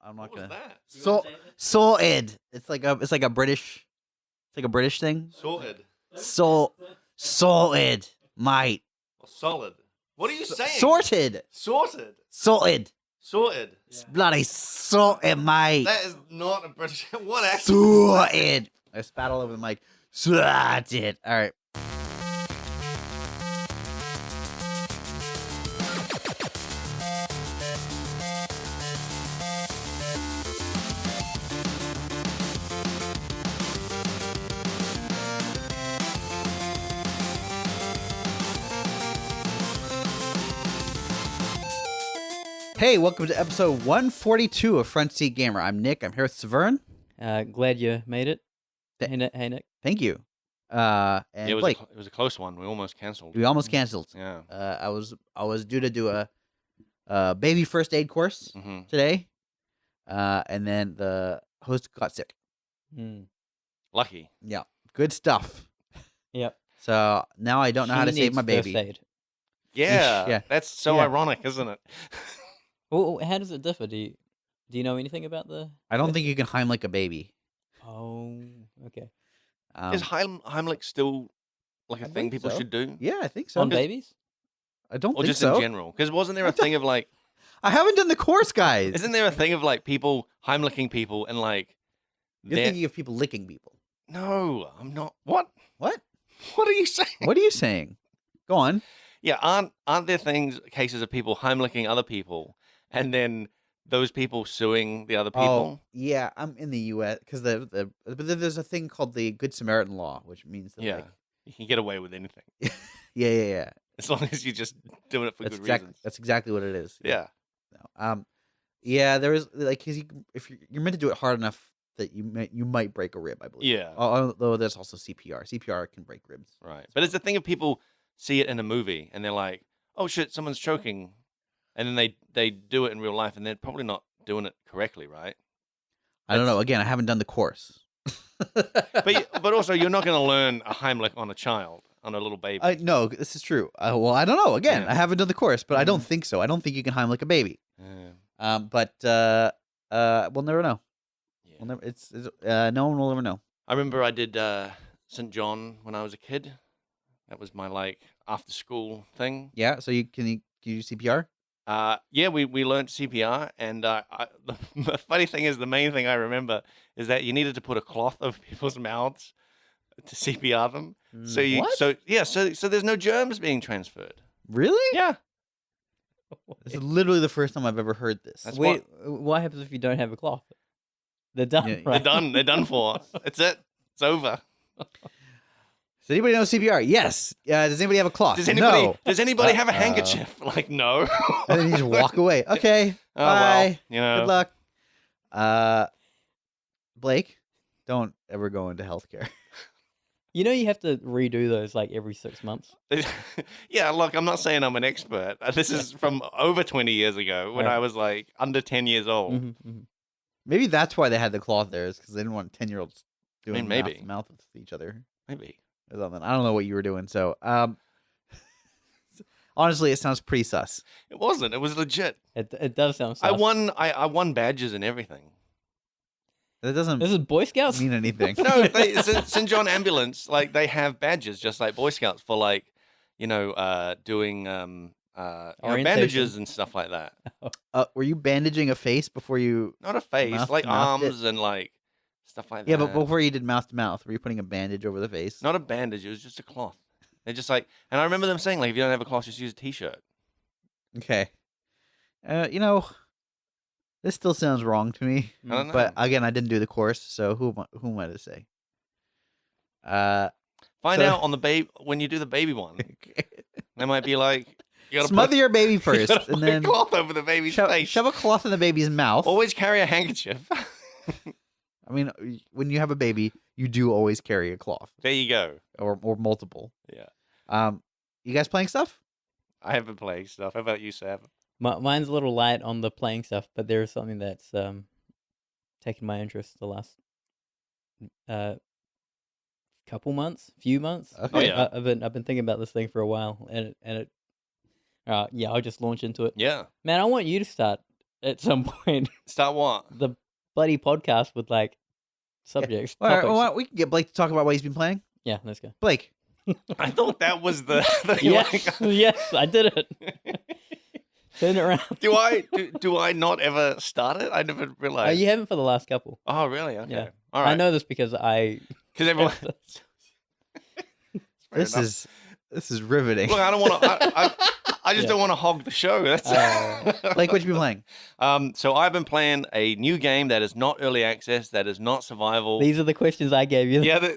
I'm not What was gonna. that? Sorted. It's like a British thing. Sorted. Sorted, mate. Or solid. What are you saying? Sorted. Sorted. Sorted. Sorted. It's bloody sorted, mate. That is not a British. What accent? Sorted. I spat all over the mic. Sorted. All right. Hey, welcome to episode 142 of Front Seat Gamer. I'm Nick. I'm here with Saveun. Glad you made it. Hey, Nick. Thank you. And It was Blake. it was a close one. We almost canceled. We almost canceled. Yeah. I was due to do a baby first aid course Mm-hmm. today, and then the host got sick. Lucky. Yeah, good stuff. Yep. So now I don't know how to save my baby. First aid. Yeah. Yeah. That's so Yeah. ironic, isn't it? Well, how does it differ? Do you know anything about the? I don't think you can Heimlich a baby. Oh, okay. Is Heimlich still like a I thing think people so. should do? Yeah, I think so. On babies? I don't Or think just so. in general? Because wasn't there a thing of like, I haven't done the course, guys. isn't there a thing of like people Heimliching people and like, You're thinking of people licking people. no, I'm not. What? What? What are you saying? What are you saying? Go on. Yeah, aren't there cases of people Heimliching other people and then those people suing the other people? Oh, yeah, I'm in the U.S. because but there's a thing called the Good Samaritan law, which means that Yeah, you can get away with anything yeah. as long as you're just doing it for good reasons. That's exactly what it is. Yeah. No. Yeah, there is like because if you're meant to do it hard enough that you might break a rib, I believe. Yeah. Although there's also CPR. CPR can break ribs. Right. But it's the thing of people see it in a movie and they're like, oh shit, someone's choking. And then they do it in real life and they're probably not doing it correctly, right? I don't know. Again, I haven't done the course. But also, you're not going to learn a Heimlich on a child, on a little baby. No, this is true. Well, I don't know. Again, Yeah. I haven't done the course, but I don't think so. I don't think you can Heimlich a baby. Yeah. But we'll never know. Yeah. We'll never. It's no one will ever know. I remember I did St. John when I was a kid. That was my like after school thing. Yeah. So can you do CPR? Yeah, we learned CPR, and the funny thing is, the main thing I remember is that you needed to put a cloth over people's mouths to CPR them. So so there's no germs being transferred. Really? Yeah, This is literally the first time I've ever heard this. That's Wait, what happens if you don't have a cloth? They're done, Yeah, right? they're done for. That's it. It's over. Does anybody know CPR? Yes. Does anybody have a cloth? Does anybody No. does anybody have a handkerchief? Like no. And then you just walk away. Okay. Oh, Bye. well, you know. Good luck. Blake, don't ever go into healthcare. You know you have to redo those like every 6 months. Yeah, look, I'm not saying I'm an expert. This is from over 20 years ago when Right. I was like under 10 years old. Mm-hmm. Maybe that's why they had the cloth there, is because they didn't want 10-year-olds doing maybe. mouth to mouth with each other. Maybe. Or something. I don't know what you were doing. So, honestly, it sounds pretty sus. It wasn't. It was legit. It does sound. I sus. I won badges and everything. That doesn't This is Boy Scouts. mean anything. No, St. John Ambulance, like they have badges just like Boy Scouts for like, doing bandages and stuff like that. Were you bandaging a face before you? Not a face, Mouth like to mouth arms and like stuff like that. Yeah, but before you did mouth to mouth, were you putting a bandage over the face? Not a bandage, it was just a cloth. They're just like, and I remember them saying like, if you don't have a cloth, just use a t-shirt. Okay. This still sounds wrong to me. I don't know. But again, I didn't do the course, so who am I to say? Find So- out on the baby when you do the baby one. They might be like, you gotta Smother put, your baby you first, gotta and put then a cloth over the baby's face. shove a cloth in the baby's mouth. Always carry a handkerchief. I mean, when you have a baby, you do always carry a cloth There you go. or multiple. Yeah. You guys playing stuff? I haven't played stuff. How about you, Sav? Mine's a little light on the playing stuff, but there's something that's taken my interest the last few months. Okay. Oh, yeah. I've been thinking about this thing for a while, and it I'll just launch into it. Yeah. Man, I want you to start at some point Start what? the bloody podcast with like subjects, topics. All right, we can get Blake to talk about what he's been playing. Yeah, let's go. Blake. I thought that was the Yes, yes, I did it. Turn it around. Do I not ever start it? I never realized. You haven't for the last couple. Oh, really? Okay. Yeah. All right. I know this because Because everyone. This is riveting. Look, I don't want to. I just don't want to hog the show. That's Blake, what you been playing? So I've been playing a new game that is not early access, that is not survival. These are the questions I gave you. Yeah.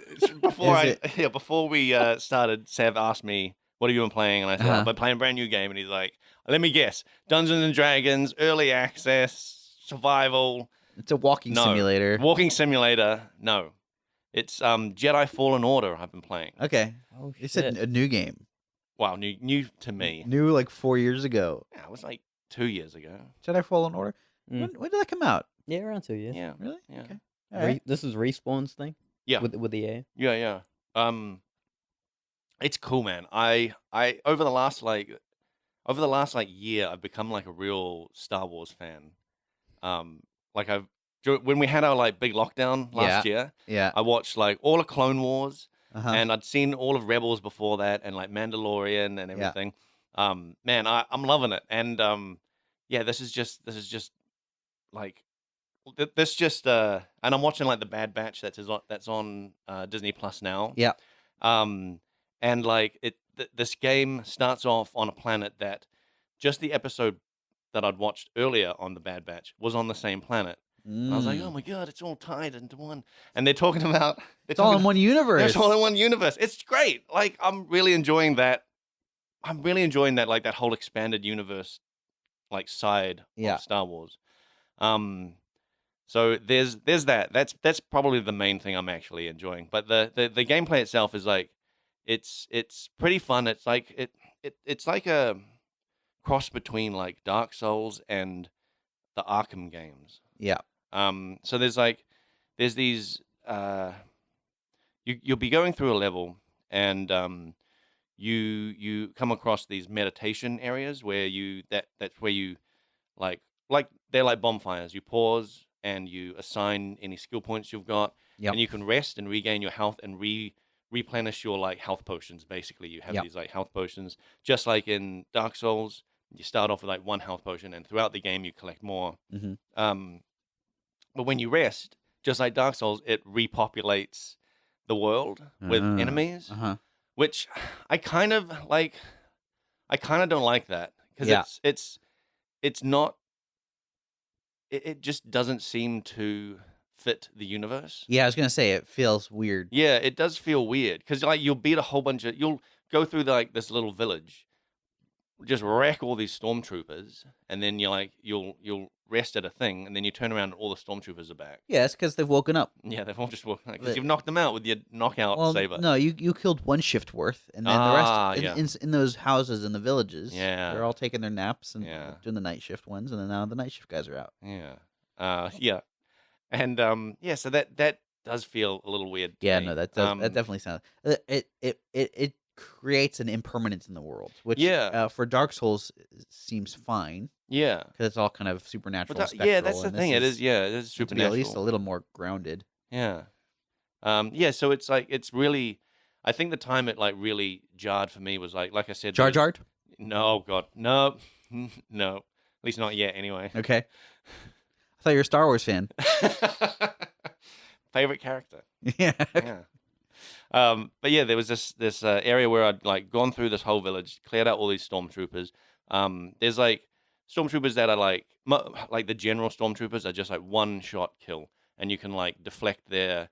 Before we started, Sav asked me, "What have you been playing?" And I said, "I've been playing a brand new game." And he's like, "Let me guess: Dungeons and Dragons, early access, survival." It's a walking simulator. Walking simulator. No, it's Jedi Fallen Order. I've been playing. Okay. Oh, You said shit. a new game. Wow, new to me. New like 4 years ago. Yeah, it was like 2 years ago. Jedi Fallen Order. Mm. When did that come out? Yeah, around 2 years. Yeah. Really? Yeah. Okay. All right. This is Respawn's thing. Yeah. With the A. Yeah. It's cool, man. I over the last year, I've become like a real Star Wars fan. Like when we had our like big lockdown last year, Yeah. I watched like all of Clone Wars, Uh-huh. and I'd seen all of Rebels before that, and like Mandalorian and Yeah. everything. Man, I'm loving it, and yeah, this is just like and I'm watching like the Bad Batch that's on Disney Plus now. Yeah. And like this game starts off on a planet that just the episode that I'd watched earlier on the Bad Batch was on the same planet. And I was like, oh my god, it's all tied into one. And they're talking about It's all in one universe. It's all in one universe. It's great. Like I'm really enjoying that. I'm really enjoying that, like that whole expanded universe, like side of Star Wars. So there's that. That's probably the main thing I'm actually enjoying. But the gameplay itself is like, it's pretty fun. It's like it's like a cross between like Dark Souls and the Arkham games. Yeah. So there's these you'll be going through a level, and you come across these meditation areas where that's where you like they're like bonfires. You pause and you assign any skill points you've got, and you can rest and regain your health and replenish your like health potions. Basically, you have these like health potions, just like in Dark Souls. You start off with like one health potion, and throughout the game you collect more. Mm-hmm. But when you rest, just like Dark Souls, it repopulates the world with enemies, which I kind of like. I kind of don't like that because it's not. It just doesn't seem to fit the universe. Yeah, I was gonna say it feels weird. Yeah, it does feel weird because like you'll go through like this little village, just wreck all these stormtroopers, and then you'll rest at a thing, and then you turn around and all the stormtroopers are back. Yeah, it's because they've woken up. Yeah, they've all just woken up because you've knocked them out with your knockout saber. No, you killed one shift worth, and then the rest in those houses in the villages. Yeah, they're all taking their naps and Yeah. doing the night shift ones, and then now the night shift guys are out. Yeah, yeah, and yeah, so that does feel a little weird. To Yeah, me. no, that does that definitely sounds it creates an impermanence in the world, which for Dark Souls seems fine. Yeah, because it's all kind of supernatural. Yeah, that's the thing. It is supernatural. To be at least a little more grounded. Yeah, yeah. So it's like it's really. I think the time it like really jarred for me was like I said, Jar Jar. No, God, no, no. At least not yet. Anyway. Okay. I thought you were a Star Wars fan. Favorite character. Yeah. Yeah. But yeah, there was this area where I'd like gone through this whole village, cleared out all these stormtroopers. There's like stormtroopers that are like the general stormtroopers are just like one shot kill, and you can like deflect their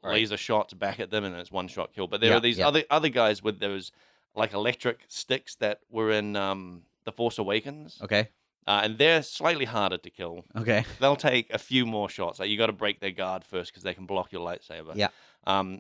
laser shots back at them, and it's one shot kill. But there are these other guys with those like electric sticks that were in The Force Awakens. Okay. And they're slightly harder to kill. Okay. They'll take a few more shots. Like you got to break their guard first because they can block your lightsaber. Yeah.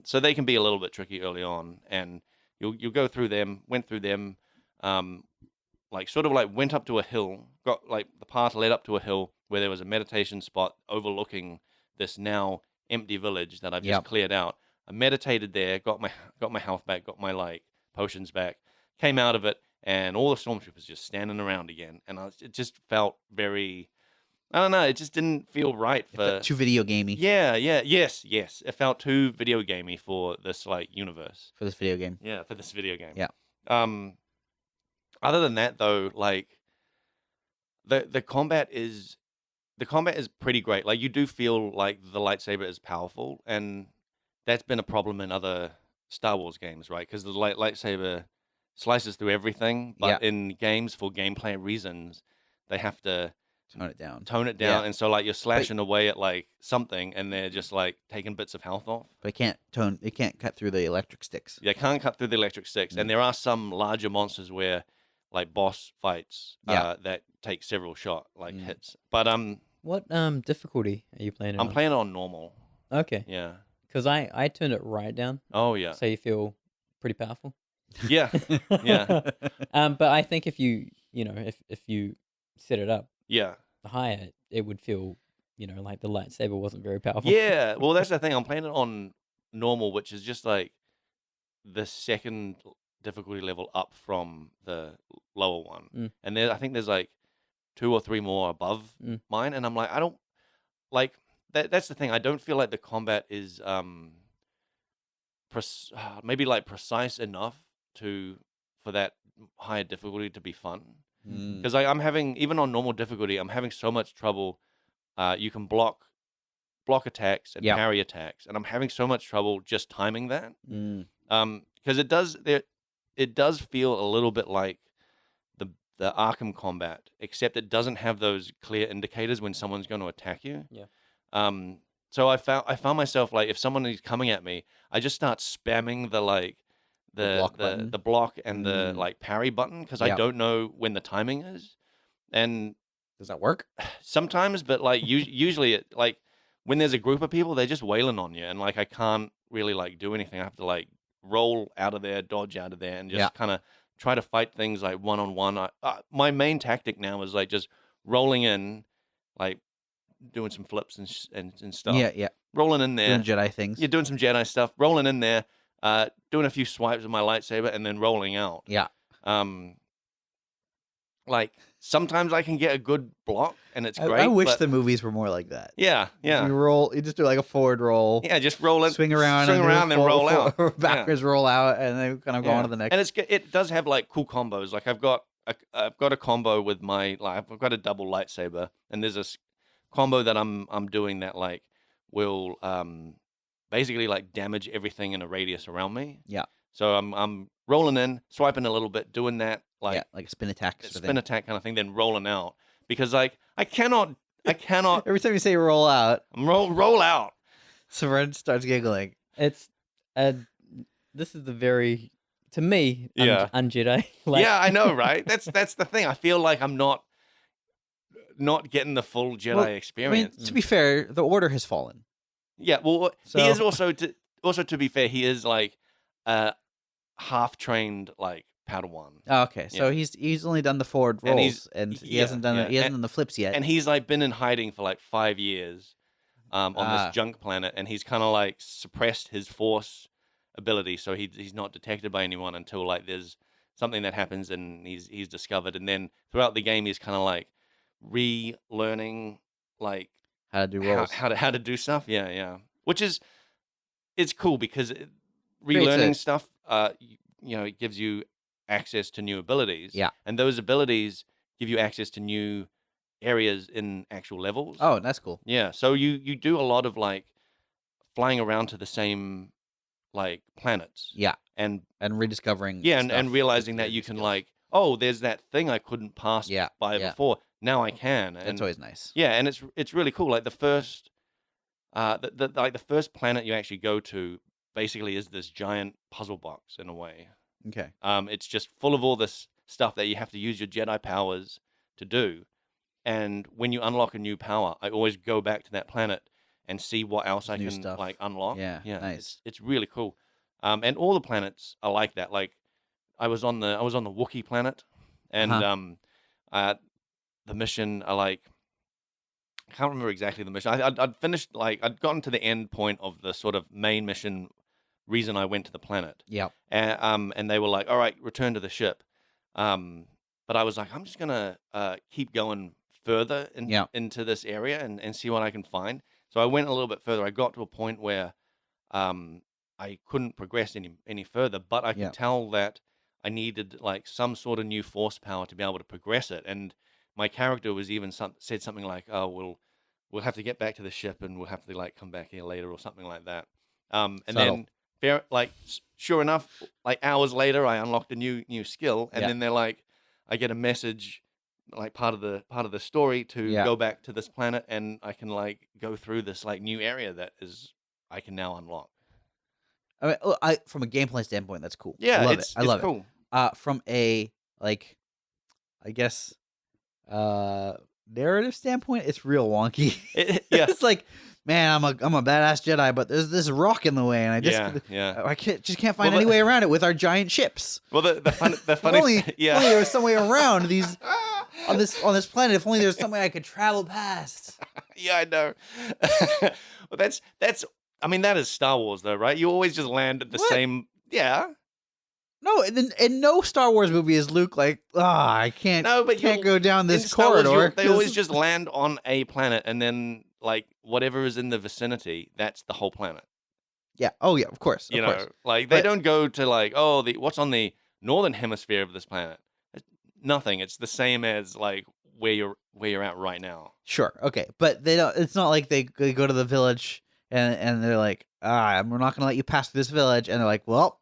So they can be a little bit tricky early on, and you'll go through them. Went through them, like sort of like went up to a hill. Got like the path led up to a hill where there was a meditation spot overlooking this now empty village that I've just cleared out. I meditated there, got my health back, got my like potions back, came out of it, and all the stormtroopers just standing around again, and it just felt very. I don't know. It just didn't feel right for too video gamey. Yeah, yes. It felt too video gamey for this like universe. For this video game. Yeah, for this video game. Yeah. Other than that, though, like the combat is pretty great. Like you do feel like the lightsaber is powerful, and that's been a problem in other Star Wars games, right? Because the lightsaber slices through everything, but in games for gameplay reasons, they have to tone it down, and so like you're slashing away at like something, and they're just like taking bits of health off. But it can't cut through the electric sticks. Yeah, can't cut through the electric sticks, and there are some larger monsters where like boss fights that take several hits. But what difficulty are you playing it I'm on? playing it on normal. Okay. Yeah. Because I turned it right down. Oh yeah. So you feel pretty powerful. Yeah. Yeah. But I think if you if you set it up Yeah. higher, it would feel like the lightsaber wasn't very powerful. Yeah. Well, that's the thing. I'm playing it on normal, which is just like the second difficulty level up from the lower one, and I think there's like 2 or 3 more above mine, and I'm like, I don't like that. That's the thing. I don't feel like the combat is maybe like precise enough for that higher difficulty to be fun. Because I'm having, even on normal difficulty, I'm having so much trouble. You can block attacks and parry attacks, and I'm having so much trouble just timing that. Because it does feel a little bit like the Arkham combat, except it doesn't have those clear indicators when someone's going to attack you. Yeah. So I found myself like, if someone is coming at me, I just start spamming the block and the like parry button, because I don't know when the timing is. And does that work? Sometimes, but like usually it, like when there's a group of people, they're just wailing on you, and like I can't really like do anything. I have to like roll out of there, dodge out of there, and just kind of try to fight things like one-on-one. My main tactic now is like just rolling in, like doing some flips and stuff. Yeah. Rolling in there. Doing Jedi things. Yeah, doing some Jedi stuff. Rolling in there, doing a few swipes with my lightsaber, and then rolling out. Yeah. Like sometimes I can get a good block, and it's great. I wish the movies were more like that. Yeah. You just do like a forward roll. Yeah, just roll in, swing around, and roll out. Backwards roll out, and then kind of go on to the next. And it does have like cool combos. Like I've got a combo with my I've got a double lightsaber, and there's this combo that I'm doing that like will basically like damage everything in a radius around me. Yeah. So I'm rolling in, swiping a little bit, doing that like a spin attack, attack kind of thing, then rolling out, because like I cannot. Every time you say roll out, roll out. Saveun starts giggling. It's this is the very, to me, un-Jedi. Yeah, I know, right? That's the thing. I feel like I'm not getting the full Jedi experience. I mean, to be fair, the Order has fallen. Yeah, well, he is also to be fair, he is like half trained like Padawan. Oh, okay, so he's only done the forward rolls, and he hasn't done the flips yet. And he's like been in hiding for like 5 years on this junk planet, and he's kind of like suppressed his Force ability, so he's not detected by anyone until like there's something that happens and he's discovered, and then throughout the game he's kind of like relearning like how to do rolls, how to do stuff. Yeah, which is it's cool because relearning stuff, it gives you access to new abilities. Yeah, and those abilities give you access to new areas in actual levels. Oh, that's cool. Yeah, so you do a lot of like flying around to the same like planets. Yeah, and rediscovering. Yeah, and realizing that you can like, oh, there's that thing I couldn't pass by before. Now I can. And that's always nice. Yeah, and it's really cool. Like the first, the first planet you actually go to basically is this giant puzzle box in a way. Okay. It's just full of all this stuff that you have to use your Jedi powers to do. And when you unlock a new power, I always go back to that planet and see what else I can like unlock. Yeah, nice. It's really cool. And all the planets are like that. Like I was on the Wookiee planet, and the mission I can't remember exactly the mission. I'd finished I'd gotten to the end point of the sort of main mission reason I went to the planet. Yeah. And they were like, all right, return to the ship. But I was like, I'm just gonna keep going further Yeah. into this area and see what I can find. So I went a little bit further. I got to a point where um, I couldn't progress any further, but I could Yeah. tell that I needed like some sort of new force power to be able to progress it. And my character was even said something like, "Oh, we'll have to get back to the ship, and we'll have to like come back here later," or something like that. And Subtle. then sure enough, like hours later, I unlocked a new skill, and Yeah. then they're like, I get a message, like part of the story to Yeah. go back to this planet, and I can like go through this like new area that is I can now unlock. I mean, from a gameplay standpoint, that's cool. I Yeah, love it. I it's love cool. it. From a like, I guess, narrative standpoint, it's real wonky. Yeah, It's like, man, I'm a badass Jedi, but there's this rock in the way, and yeah. I can't find Well, any way around it with our giant ships. Well, the If funny only there was some way around these on this planet. If only there was some way I could travel past. Yeah, I know. Well, that's. I mean, that is Star Wars, though, right? You always just land at the What? same. Yeah. No, in no Star Wars movie is Luke like, I can't. No, but can't go down in this Star Wars, corridor. they always just land on a planet, and then like whatever is in the vicinity, that's the whole planet. Yeah. Oh yeah. Of course. You Of know, course. like they But- don't go to like, what's on the northern hemisphere of this planet? It's nothing. It's the same as like where you're at right now. Sure. Okay. But they don't. It's not like they go to the village and they're like, we're not gonna let you pass through this village, and they're like, well,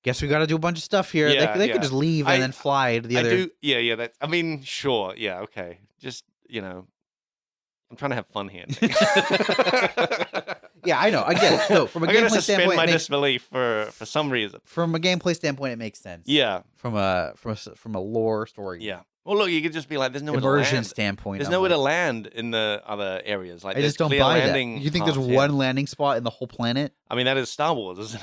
guess we got to do a bunch of stuff here. Yeah, they yeah. could just leave and then fly to the other. Yeah. That I mean, sure. Yeah. Okay. Just I'm trying to have fun here. Yeah, I know. I get it. No, from a I gotta gameplay suspend standpoint, my disbelief for some reason. from a gameplay standpoint, it makes sense. Yeah. From a lore story. Yeah. Well, look, you could just be like, there's nowhere to Immersion land. standpoint. There's I'm nowhere like, to land in the other areas. Like, I just there's don't clear buy that. landing You think there's paths, yeah. one landing spot in the whole planet? I mean, that is Star Wars, isn't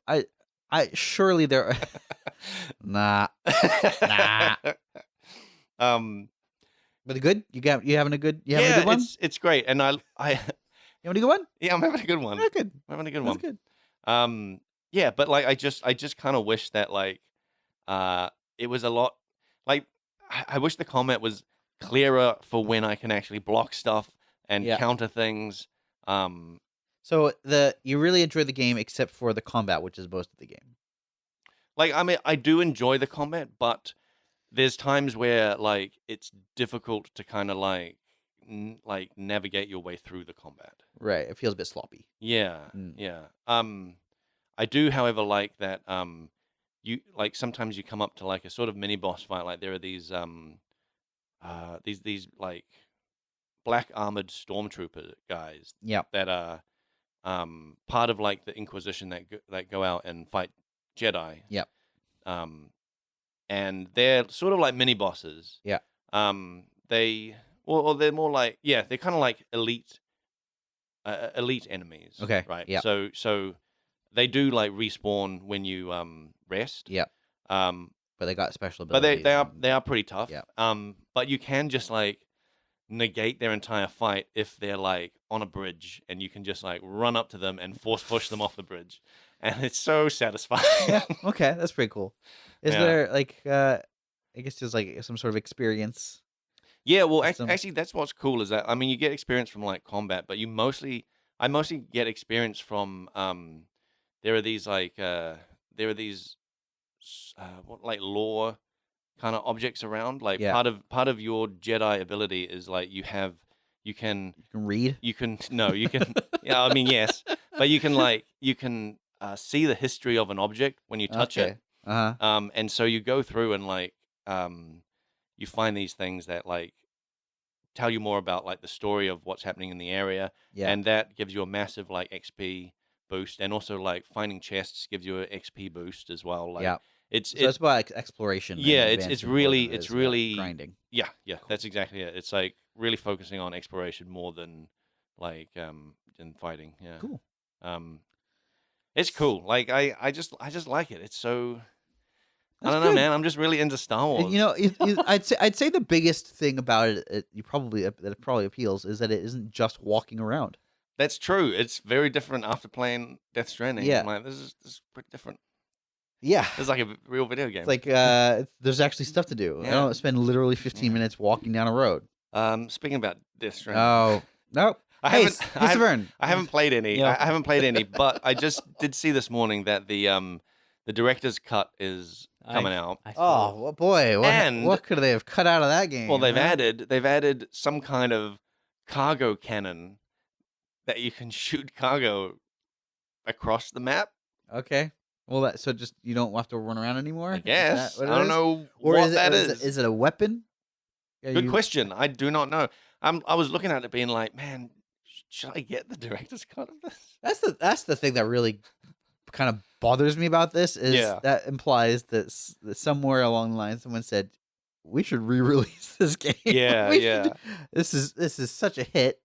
it? I surely there. Nah. But good. You having a good one? It's great, and I You having a good one? yeah, I'm having a good one. Yeah, good. I'm having a good That's one. good. Yeah, but like I just kind of wish that like it was a lot like I wish the combat was clearer for when I can actually block stuff and Yeah. counter things. So you really enjoy the game except for the combat, which is most of the game. Like I mean, I do enjoy the combat, but there's times where like it's difficult to kind of like like navigate your way through the combat. Right. It feels a bit sloppy. Yeah, Mm. yeah. I do, however, like that. You like sometimes you come up to like a sort of mini boss fight. Like there are these these like black armored stormtrooper guys Yeah. that are part of like the Inquisition that go out and fight Jedi. Yep. And they're sort of like mini bosses. Yeah. They're more like they're kind of like elite enemies. Okay. Right. Yeah. So they do like respawn when you rest. Yeah. Um, But they got special but abilities. they are pretty tough. Yeah. But you can just like negate their entire fight if they're like on a bridge, and you can just like run up to them and force push them off the bridge, and it's so satisfying. Yeah. Okay. That's pretty cool. Is Yeah. there like I guess there's like some sort of experience. Yeah, well, Some- actually, that's what's cool is that I mean, you get experience from like combat, but I mostly get experience from there are these what like lore kind of objects around. Like Yeah. part of your Jedi ability is like you can You can read. you can yeah, I mean yes, but you can see the history of an object when you touch it. Uh-huh. And so you go through and like you find these things that like tell you more about like the story of what's happening in the area, Yeah. and that gives you a massive like XP boost, and also like finding chests gives you an XP boost as well. Like Yeah. it's So it's about exploration. and yeah, it's advancement more really than it is about really grinding. yeah, that's exactly it. It's like really focusing on exploration more than like than fighting. Yeah. Cool. It's cool. Like I just like it. It's so I That's don't know, good. man. I'm just really into Star Wars. You know, I'd say the biggest thing about it, that it probably appeals, is that it isn't just walking around. That's true. It's very different after playing Death Stranding. Yeah. I'm like, this is pretty different. Yeah. It's like a real video game. It's like there's actually stuff to do. I Yeah. don't spend literally 15 minutes walking down a road. Speaking about Death Stranding. Oh no! Hey, Saveun. I haven't played any. Yeah. I haven't played any, but I just did see this morning that the director's cut is coming out. I saw Oh well, boy! And- What could they have cut out of that game? Well, they've huh? added some kind of cargo cannon that you can shoot cargo across the map. Okay. Well, so just you don't have to run around anymore. I Is guess that what I it don't is? know Or what is it, that or is. Is it a weapon? Yeah, Good question. I do not know. I was looking at it, being like, man, should I get the director's cut of this? That's the thing that really kind of bothers me about this is Yeah. that implies that, that somewhere along the line someone said we should re-release this game. Yeah, We yeah. should- This is such a hit.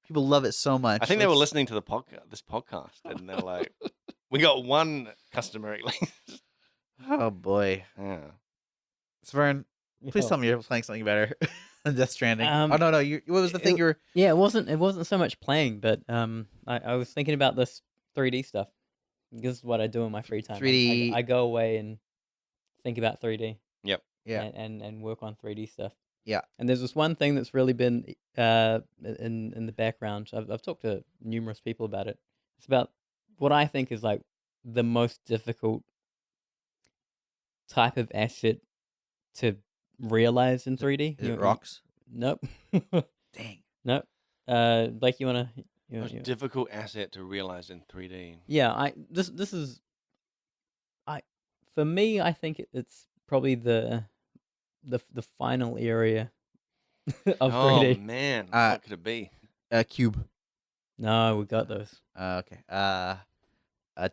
People love it so much. I think they were Let's- listening to this podcast, and they're like, we got one customer at least. Oh boy, Yeah. Svern, please Yo. tell me you're playing something better than Death Stranding. Um, Oh no, what was the thing you were? Yeah, it wasn't so much playing, but I was thinking about this 3D stuff. This is what I do in my free time. 3D. I go away and think about 3D. Yeah. And work on 3D stuff. Yeah. And there's this one thing that's really been in the background. I've talked to numerous people about it. It's about what I think is like the most difficult type of asset to realize in 3D. Is it rocks? Nope. Dang. Nope. Blake, you wanna? Most difficult asset to realize in 3D. Yeah, this is for me. I think it's probably the final area of Oh 3D. man, Uh, what could it be? A cube. No, we got those. Okay. A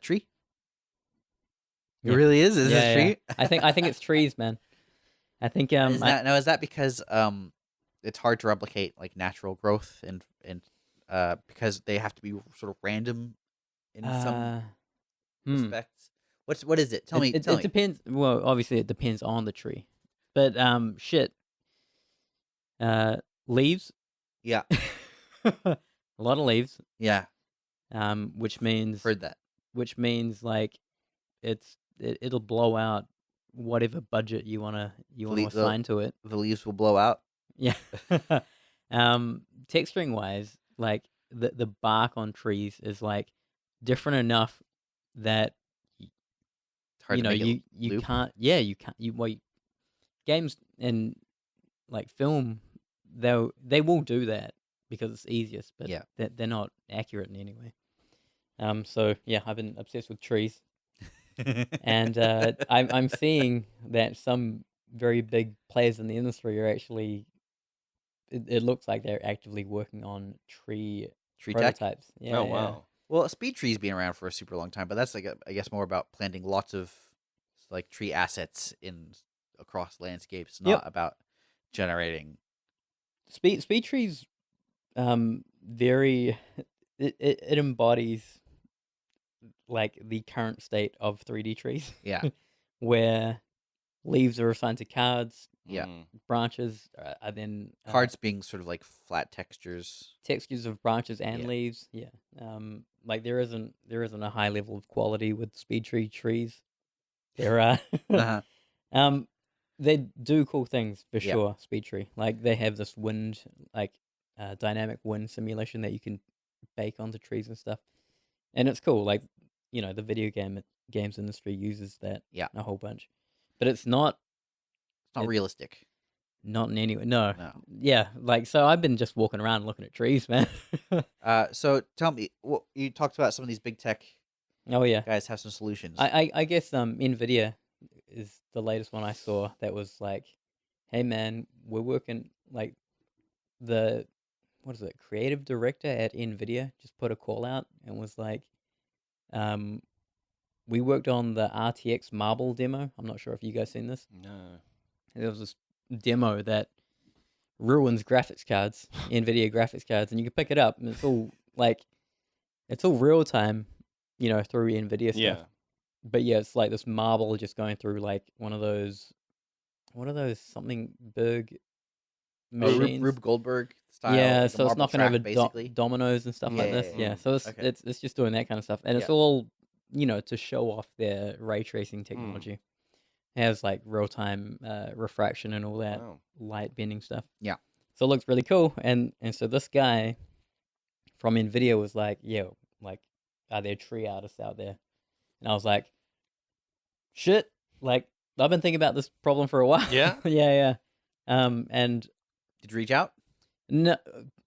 tree. It Yeah. really is. Is Yeah, it a tree? I think it's trees, man. I think Is that because it's hard to replicate like natural growth and because they have to be sort of random in some respects. What is it? Tell me. It depends. Well, obviously it depends on the tree, but shit. Leaves. Yeah. A lot of leaves. Yeah. Which means Heard that. like it'll blow out whatever budget you wanna assign to it. The leaves will blow out. Yeah. Texturing wise, like the bark on trees is like different enough that It's hard you to know make it you loop. can't. Yeah, you can't. Games and like film, they will do that because it's easiest, but Yeah. they're not accurate in any way. So yeah, I've been obsessed with trees, and I'm seeing that some very big players in the industry are actually. It looks like they're actively working on tree tree tech. prototypes. Yeah, Oh yeah. wow. Well, a speed tree's been around for a super long time, but that's like I guess more about planting lots of like tree assets in across landscapes, not Yep. about generating. Speed trees, very it embodies like the current state of 3D trees, Yeah. where leaves are assigned to cards, Yeah. branches are then Cards being sort of like flat textures. textures of branches and Yeah. leaves. Yeah, like there isn't a high level of quality with speed tree trees. There are, Uh-huh. they do cool things for Yeah. sure. Speed tree, like they have this wind, like dynamic wind simulation that you can bake onto trees and stuff, and it's cool. Like the video games industry uses that Yeah. a whole bunch, but it's not It's not It- realistic. not in any way. No, No. yeah, like so I've been just walking around looking at trees, man. So tell me, you talked about some of these big tech Oh yeah, guys have some solutions. I guess Nvidia is the latest one I saw that was like, hey man, we're working like the what is it, creative director at Nvidia just put a call out and was like, we worked on the RTX Marble demo. I'm not sure if you guys seen this. No. There was this demo that ruins graphics cards, Nvidia graphics cards, and you can pick it up and it's all real time, through Nvidia stuff. Yeah. But yeah, it's like this marble just going through like one of those, what are those, something big machines? Rube Goldberg style. Yeah, like a so it's marble knocking track, over basically. dominoes and stuff like this. Yeah. Yeah, so Okay. it's just doing that kind of stuff, and it's Yeah. all to show off their ray tracing technology. It has like real time refraction and all that light bending stuff. Yeah. So it looks really cool. And so this guy from NVIDIA was like, "Yo, like, are there tree artists out there?" And I was like, "Shit, like, I've been thinking about this problem for a while." Yeah? Yeah. And Did you reach out? no,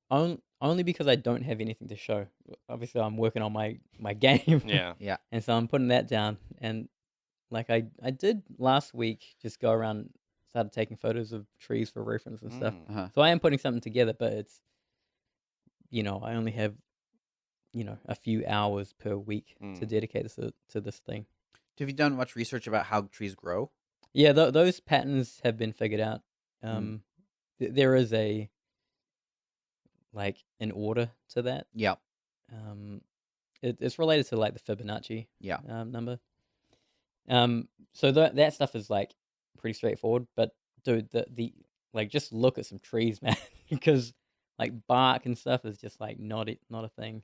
only because I don't have anything to show. Obviously, I'm working on my game. Yeah. Yeah. And so I'm putting that down. And like I did last week, just go around, started taking photos of trees for reference and stuff. Uh-huh. So I am putting something together, but it's, I only have, a few hours per week to dedicate to this thing. Have you done much research about how trees grow? Yeah, those patterns have been figured out. There is an order to that. Yeah. It's related to like the Fibonacci Yeah. number. So that stuff is like pretty straightforward. But dude, the like just look at some trees, man, because like bark and stuff is just like not a thing.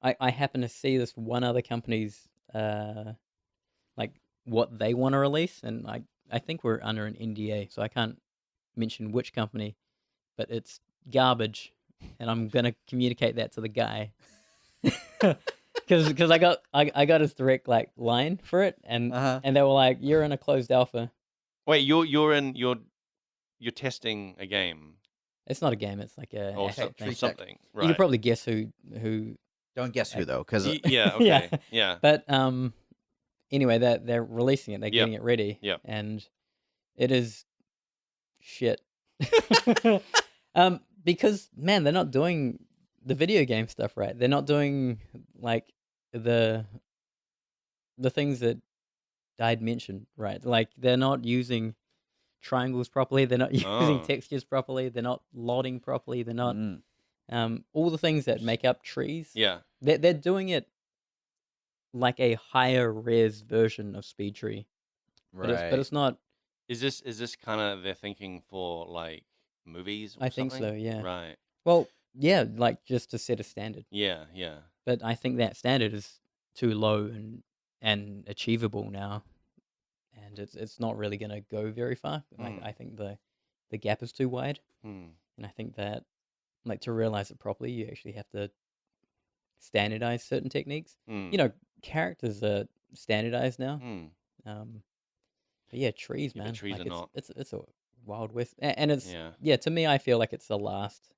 I happen to see this one other company's like what they want to release, and I think we're under an NDA, so I can't mention which company, but it's garbage, and I'm gonna communicate that to the guy because I got his direct like line for it, and they were like, "You're in a closed alpha." Wait, you're testing a game. It's not a game; it's like a or asset thing. something. Right. You could probably guess who. Don't guess who though, because yeah. Okay. Yeah. But anyway, they're releasing it. They're getting it ready. Yep. And it is shit. Because man, they're not doing the video game stuff right. They're not doing like the things that I'd mentioned, right? Like they're not using triangles properly. They're not using textures properly. They're not loading properly. They're not all the things that make up trees. Yeah. They're doing it like a higher res version of Speed Tree. right. But it's not. Is this kind of their thinking for like movies? Or I think something? so, yeah. Right. Well, yeah, like just to set a standard. Yeah. But I think that standard is too low and achievable now, and it's not really going to go very far. I think the gap is too wide, and I think that like to realize it properly, you actually have to standardize certain techniques. Characters are standardized now. But yeah, trees, man. But trees like are not. It's a wild west, and it's Yeah. To me, I feel like it's the last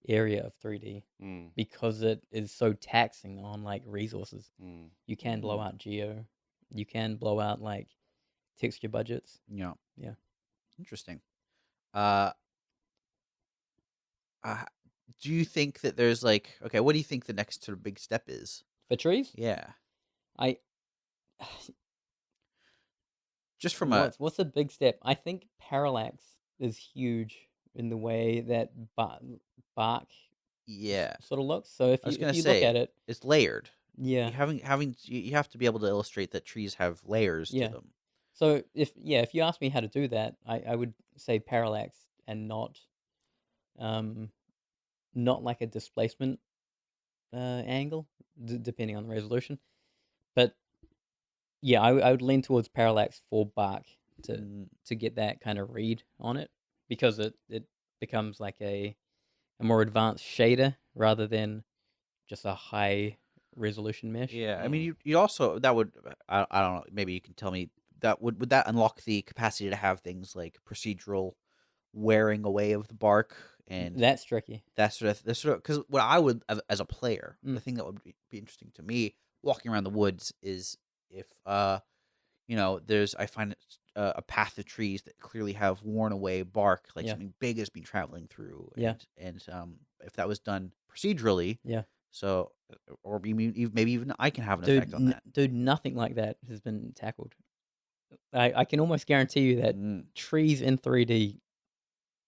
area of 3D because it is so taxing on like resources. You can blow out geo, you can blow out like texture budgets. Yeah. Yeah. Interesting. Do you think that there's like what do you think the next sort of big step is for trees? Yeah. Just from what's a big step? I think parallax is huge in the way that bark sort of looks. So if you look at it, it's layered. Yeah. You have to be able to illustrate that trees have layers to them. So if you ask me how to do that, I would say parallax and not like a displacement angle, depending on the resolution. But yeah, I would lean towards parallax for bark to get that kind of read on it, because it becomes like a more advanced shader rather than just a high resolution mesh. Yeah, I mean, you also that would I don't know. Maybe you can tell me that would that unlock the capacity to have things like procedural wearing away of the bark, and that's tricky. That's sort of because what I would as a player, the thing that would be interesting to me walking around the woods is if there's I find a path of trees that clearly have worn away bark, like something big has been traveling through. And if that was done procedurally, so or maybe even I can have an effect on that. Dude, nothing like that has been tackled. I can almost guarantee you that trees in 3D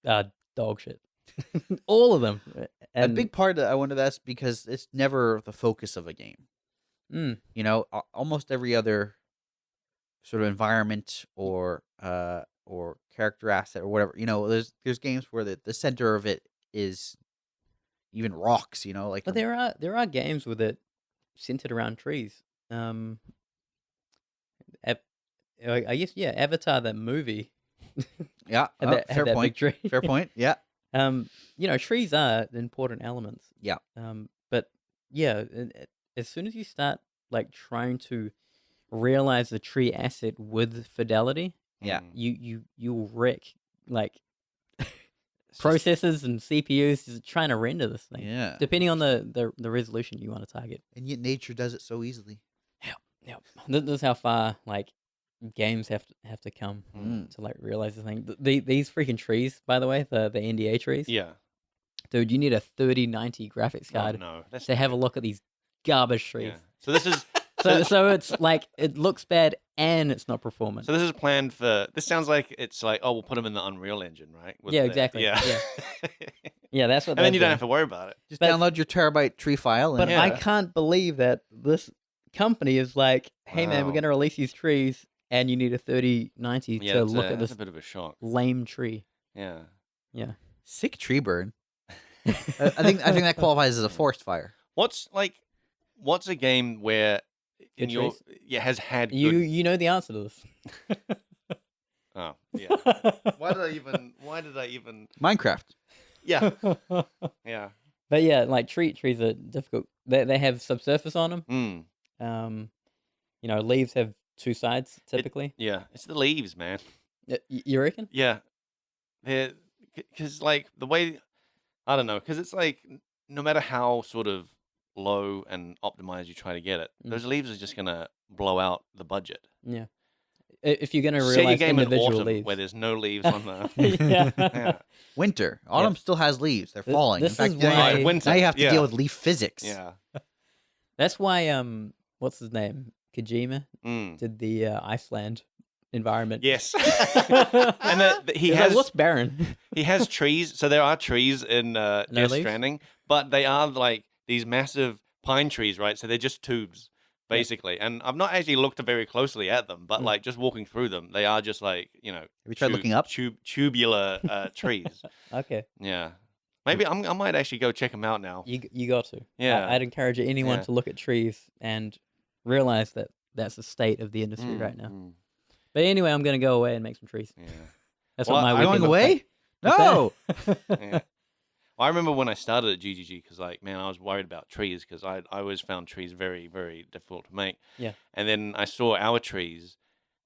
are dog shit. All of them. And a big part of I wonder that's because it's never the focus of a game. Almost every other sort of environment or character asset or whatever, there's games where the center of it is even rocks, like. But there are games with it centered around trees. um, Av- I guess Avatar, that movie. Yeah, Had fair that big point. tree. Fair point. Yeah, Trees are important elements. yeah. But yeah, as soon as you start like trying to realize the tree asset with fidelity, Yeah. you'll wreck like It's just- processors and CPUs just trying to render this thing. yeah. Depending on the resolution you want to target. And yet nature does it so easily. Yeah. This is how far like games have to come Mm. to like realize the thing. These freaking trees, by the way, the NDA trees. Yeah. Dude, you need a 3090 graphics card Oh, no. That's to have a not look at these garbage trees. Yeah. So this is So it's like it looks bad and it's not performant. so this is planned for. This sounds like it's like, oh, we'll put them in the Unreal Engine, right? With Yeah, the- exactly. Yeah. Yeah, that's what. And then they're you don't doing. have to worry about it. Just But- download your terabyte tree file. And, But I can't believe that this company is like, hey man, we're Wow. going to release these trees, and you need a 3090 Yeah, to that's look at that's this a bit of a shock. lame tree. Yeah. Yeah. sick tree burn. I think that qualifies as a forest fire. What's a game where in Good your trees? has had You good, you know the answer to this. oh yeah. Why did I even Minecraft. yeah yeah But yeah, like trees are difficult. They have subsurface on them. mm, Leaves have two sides typically. yeah, it's the leaves, man. You reckon? Yeah, because like the way I don't know, because it's like no matter how sort of low and optimized you try to get it, Mm. those leaves are just gonna blow out the budget. Yeah. If you're gonna Set your realize game in individual autumn leaves. where there's no leaves on the yeah. yeah Winter. Autumn still has leaves. They're Th- falling. this In fact, is now you have why- to- winter. now you have to Yeah. deal with leaf physics. yeah That's why what's his name? Kojima mm. did the Iceland environment. Yes. and he like, has what's barren? he has trees. So there are trees in Death leaves? Stranding, but they are like these massive pine trees, right? So they're just tubes, basically. And I've not actually looked very closely at them, but Mm. like just walking through them, they are just like Have you tried looking up? tubular trees. Okay, Yeah, maybe I might actually go check them out now. you got to. Yeah. I'd encourage anyone Yeah. to look at trees and realize that that's the state of the industry Mm, right now. mm, But anyway, I'm gonna go away and make some trees. yeah. That's Well, what my I weekend Going looks away? What's No. like. Yeah. Well, I remember when I started at GGG because, like, man, I was worried about trees because I always found trees very, very difficult to make. Yeah. And then I saw our trees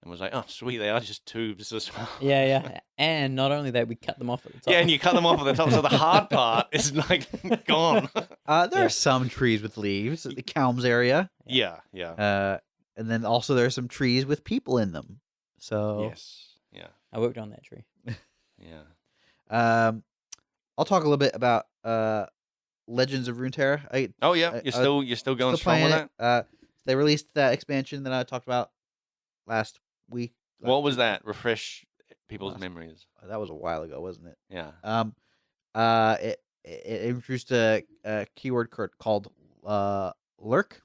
and was like, oh, sweet, they are just tubes as well. Yeah. And not only that, we cut them off at the top. Yeah, and you cut them off at the top, so the hard part is like gone. There Yeah. are some trees with leaves at the Calms area. Yeah. And then also there are some trees with people in them. So Yes. Yeah. I worked on that tree. Yeah. I'll talk a little bit about Legends of Runeterra. Oh yeah, I- you're still going Still strong playing with that. it. They released that expansion that I talked about last week. What was that? Refresh people's Last- memories. That was a while ago, wasn't it? Yeah. It introduced a keyword called lurk,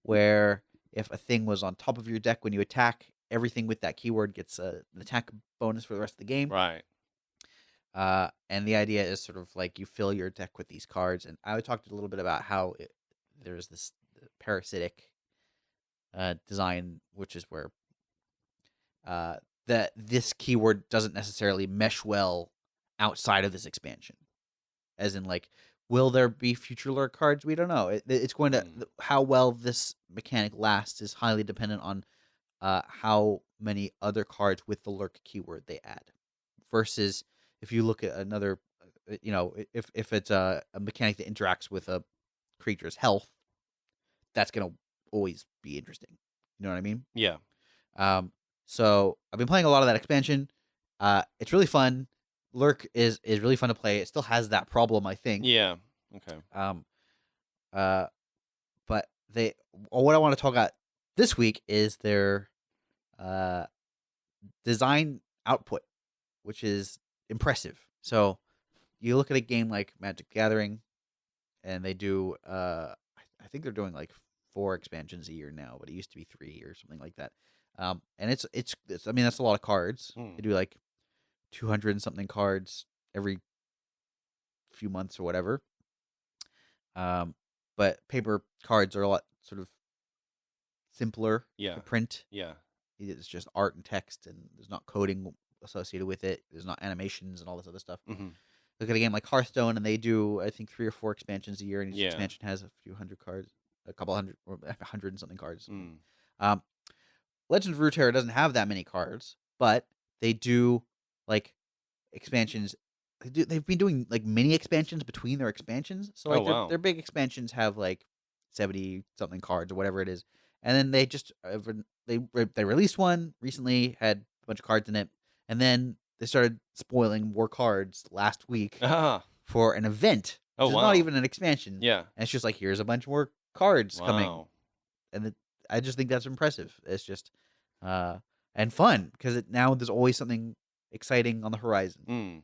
where if a thing was on top of your deck when you attack, everything with that keyword gets an attack bonus for the rest of the game. Right. And the idea is sort of like you fill your deck with these cards, and I talked a little bit about how there's this parasitic design, which is where that this keyword doesn't necessarily mesh well outside of this expansion. As in, like, will there be future lurk cards? We don't know. It's going to how well this mechanic lasts is highly dependent on how many other cards with the lurk keyword they add. Versus if you look at another, if it's a mechanic that interacts with a creature's health, that's gonna always be interesting. You know what I mean? Yeah. So I've been playing a lot of that expansion. It's really fun. Lurk is really fun to play. It still has that problem, I think. Yeah. Okay. But what I want to talk about this week is their design output, which is impressive. So you look at a game like Magic the Gathering, and they do I think they're doing like 4 expansions a year now, but it used to be 3 or something like that. And it's I mean, that's a lot of cards. They do like 200 and something cards every few months or whatever. But paper cards are a lot sort of simpler Yeah. to print. Yeah. It's just art and text, and there's not coding associated with it. There's not animations and all this other stuff. Mm-hmm. Look at a game like Hearthstone, and they do, I think, 3 or 4 expansions a year, and each Yeah. expansion has a few hundred cards, a couple hundred, or 100 and something cards. Mm. Legends of Runeterra doesn't have that many cards, but they do like expansions. They've been doing like mini expansions between their expansions. So like wow. their big expansions have like 70 something cards or whatever it is, and then they just they released one recently, had a bunch of cards in it, and then they started spoiling more cards last week Ah. for an event. Oh, Which is wow. not even an expansion. Yeah. And it's just like, here's a bunch more cards coming, Wow. and I just think that's impressive. It's just and fun because now there's always something exciting on the horizon.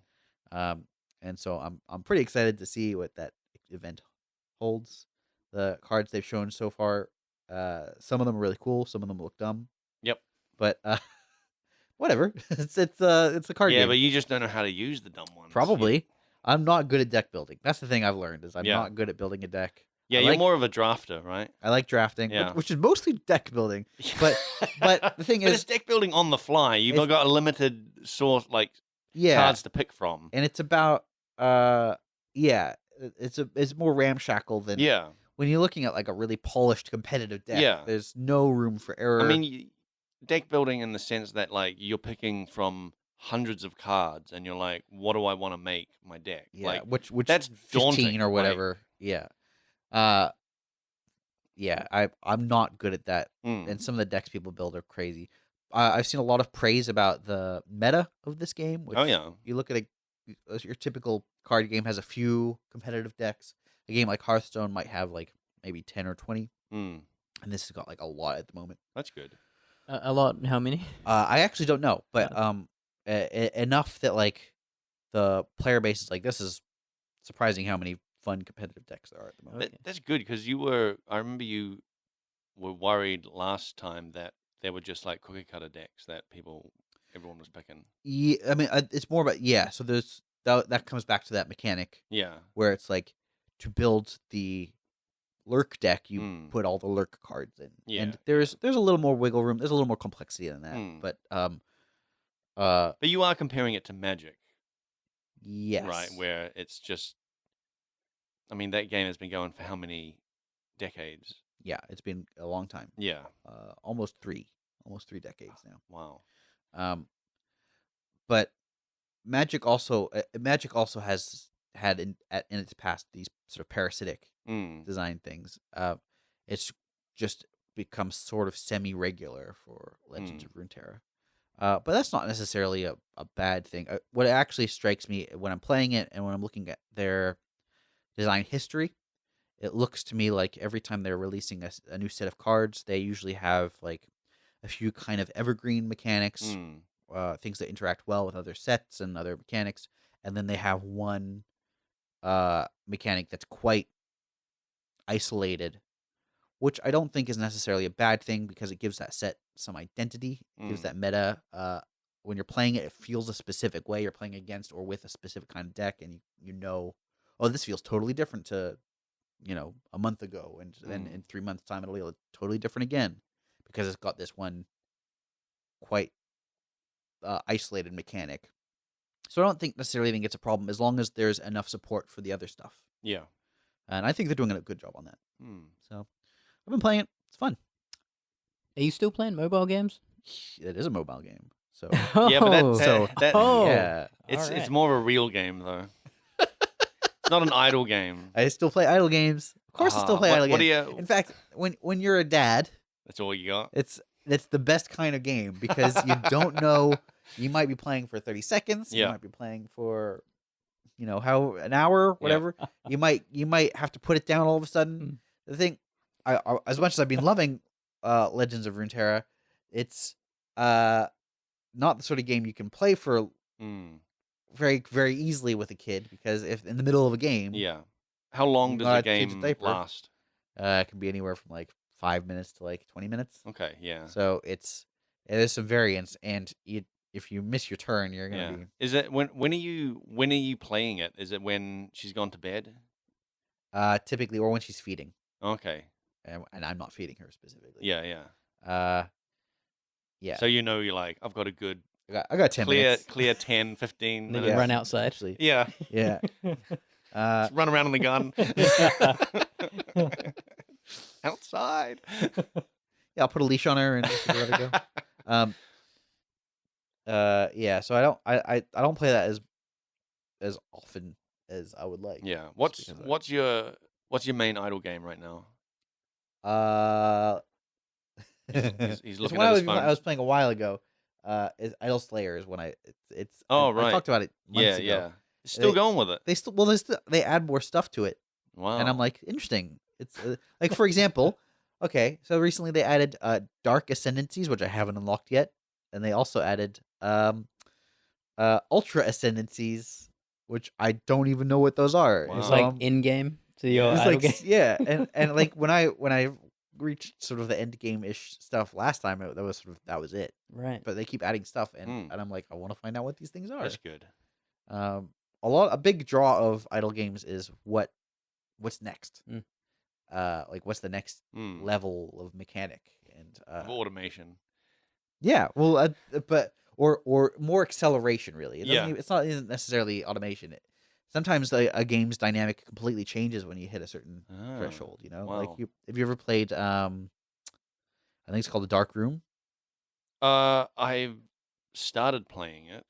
Mm. And so I'm pretty excited to see what that event holds. The cards they've shown so far, some of them are really cool, some of them look dumb. Yep. But whatever. It's a card game. Yeah, but you just don't know how to use the dumb ones. Probably. Yeah. I'm not good at deck building. That's the thing I've learned is I'm Yeah. not good at building a deck. Yeah, you're more of a drafter, right? I like drafting, Yeah. which is mostly deck building. But the thing But is, it's deck building on the fly. You've got a limited source, like cards to pick from, and it's about it's more ramshackle than when you're looking at like a really polished competitive deck. Yeah. There's no room for error. I mean, deck building in the sense that like you're picking from hundreds of cards, and you're like, what do I want to make my deck? Yeah, like which that's 15 daunting or whatever. Yeah. I'm not good at that. And some of the decks people build are crazy. I've seen a lot of praise about the meta of this game. Which you look at your typical card game has a few competitive decks. A game like Hearthstone might have like maybe 10 or 20. And this has got like a lot at the moment. That's good. A lot? How many? I actually don't know, but enough that like the player base is like, this is surprising how many fun competitive decks there are at the moment. Okay. That's good because I remember you were worried last time that there were just like cookie cutter decks that everyone was picking. Yeah, I mean, it's more about So there's that comes back to that mechanic. Yeah, where it's like to build the lurk deck, you put all the lurk cards in, and there's a little more wiggle room. There's a little more complexity than that, but you are comparing it to Magic. Yes, right, where it's just. I mean, that game has been going for how many decades? Yeah, it's been a long time. Yeah, almost 3 decades now. Wow. But Magic also has had in its past these sort of parasitic design things. It's just become sort of semi-regular for Legends of Runeterra. But that's not necessarily a bad thing. What actually strikes me when I'm playing it and when I'm looking at their design history, it looks to me like every time they're releasing a new set of cards, they usually have like a few kind of evergreen mechanics, things that interact well with other sets and other mechanics, and then they have one mechanic that's quite isolated, which I don't think is necessarily a bad thing because it gives that set some identity. It gives that meta. When you're playing it, it feels a specific way. You're playing against or with a specific kind of deck, and you know, oh, this feels totally different to a month ago, and then in 3 months' time it'll be totally different again because it's got this one quite isolated mechanic. So I don't necessarily think it's a problem as long as there's enough support for the other stuff. Yeah. And I think they're doing a good job on that. So I've been playing it. It's fun. Are you still playing mobile games? It is a mobile game. So yeah, but it's more of a real game though. It's not an idle game. I still play idle games. Of course, I still play idle games. In fact, when you're a dad, that's all you got. It's the best kind of game because you don't know. You might be playing for 30 seconds. You might be playing for, how an hour, whatever. You might have to put it down all of a sudden. The thing, I as much as I've been loving Legends of Runeterra, it's not the sort of game you can play for very, very easily with a kid because if in the middle of a game, how long does a game last? It can be anywhere from like 5 minutes to like 20 minutes. Okay, yeah. So there's some variance, and if you miss your turn, you're gonna be. Is it when are you playing it? Is it when she's gone to bed? Typically, or when she's feeding. Okay. And I'm not feeding her specifically. Yeah. Yeah. So you're like, I've got a good I got 10 minutes. clear 10, 15 And then minutes. you run outside. Actually. Yeah. Yeah. Just run around in the gun. Outside. Yeah, I'll put a leash on her and just let her go. Yeah, so I don't play that as often as I would like. Yeah. just What's your main idle game right now? He's it's looking when at I his was phone. I was playing a while ago. Is Idle Slayer is when it's Oh, I right. talked about it months ago. Yeah. Still going with it. They add more stuff to it, Wow. and I'm like, interesting. It's like, for example, okay, so recently they added Dark Ascendancies, which I haven't unlocked yet, and they also added Ultra Ascendancies, which I don't even know what those are. Wow. It's So like in game to your it's idle like game. yeah, and like when I reached sort of the end game ish stuff last time, that was it. Right. But they keep adding stuff, and I'm like, I want to find out what these things are. That's good. A big draw of idle games is what's next. Like what's the next level of mechanic and of automation. Yeah, well, but or more acceleration. Really, it's not even necessarily automation. Sometimes a game's dynamic completely changes when you hit a certain threshold. You know, wow. like have you ever played? I think it's called The Dark Room. I've started playing it.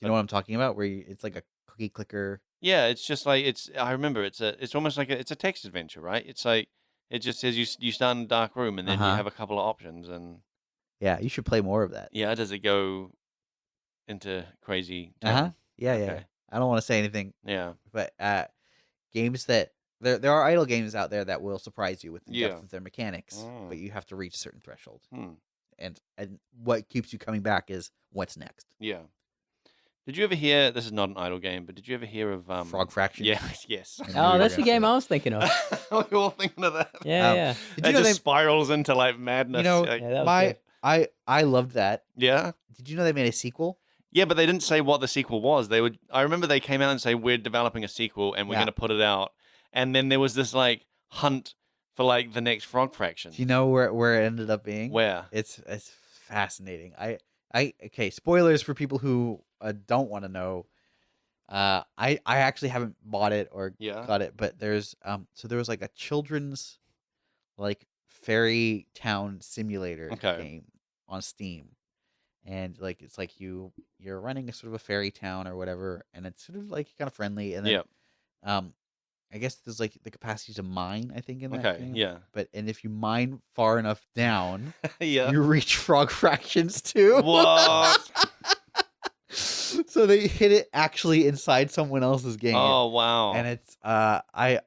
Do you know what I'm talking about? Where it's like a cookie clicker. Yeah, it's just like I remember it's almost like it's a text adventure, right? It's like it just says you start in a dark room and then you have a couple of options and yeah, you should play more of that. Yeah, does it go into crazy? Yeah, okay. yeah. I don't want to say anything. Yeah, but games that there are idle games out there that will surprise you with the depth of their mechanics, but you have to reach a certain threshold. And what keeps you coming back is what's next. Yeah. Did you ever hear? This is not an idle game, but did you ever hear of Frog Fractions? Yes. Oh, that's the game I was thinking of. We're all thinking of that. Yeah. Did you know just spirals into like madness. You know, that was good. I loved that. Yeah. Did you know they made a sequel? Yeah, but they didn't say what the sequel was. I remember they came out and say we're developing a sequel and we're going to put it out. And then there was this like hunt for like the next Frog Fraction. Do you know where it ended up being? Where? It's fascinating. Okay, spoilers for people who don't want to know. I actually haven't bought it or got it, but there's so there was like a children's like fairy town simulator game on Steam. And like it's like you're running a sort of a fairy town or whatever, and it's sort of like kind of friendly. And then I guess there's like the capacity to mine, I think, in that game. Yeah. And if you mine far enough down, yeah, you reach Frog Fractions too. What? So they hit it actually inside someone else's game. Oh wow! And it's I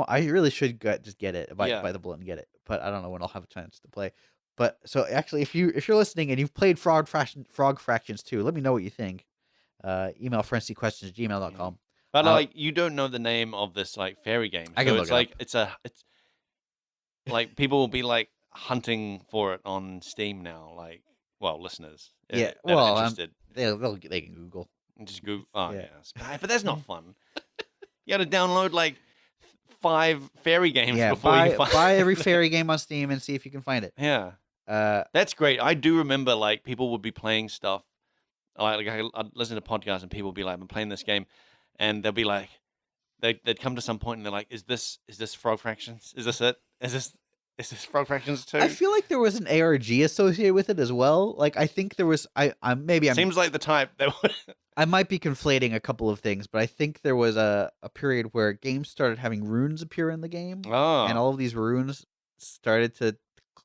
really should just get it, buy the bullet and get it, but I don't know when I'll have a chance to play. But so actually, if you're listening and you've played Frog Fractions 2, let me know what you think. Email frenzyquestions@gmail.com. But like you don't know the name of this like fairy game, so I can look it's it like up. it's like people will be like hunting for it on Steam now. Like, well, listeners, Yeah, that are interested. They can Google. Just Google. Oh yeah, but that's not fun. You got to download like 5 fairy games before you buy every fairy game on Steam and see if you can find it. Yeah. That's great. I do remember like people would be playing stuff. Like I'd listen to podcasts and people would be like, "I'm playing this game," and they'll be like, they'd come to some point and they're like, "Is this Frog Fractions? Is this it? Is this Frog Fractions 2?" I feel like there was an ARG associated with it as well. Like I think there was. Seems like the type that would. I might be conflating a couple of things, but I think there was a period where games started having runes appear in the game, and all of these runes started to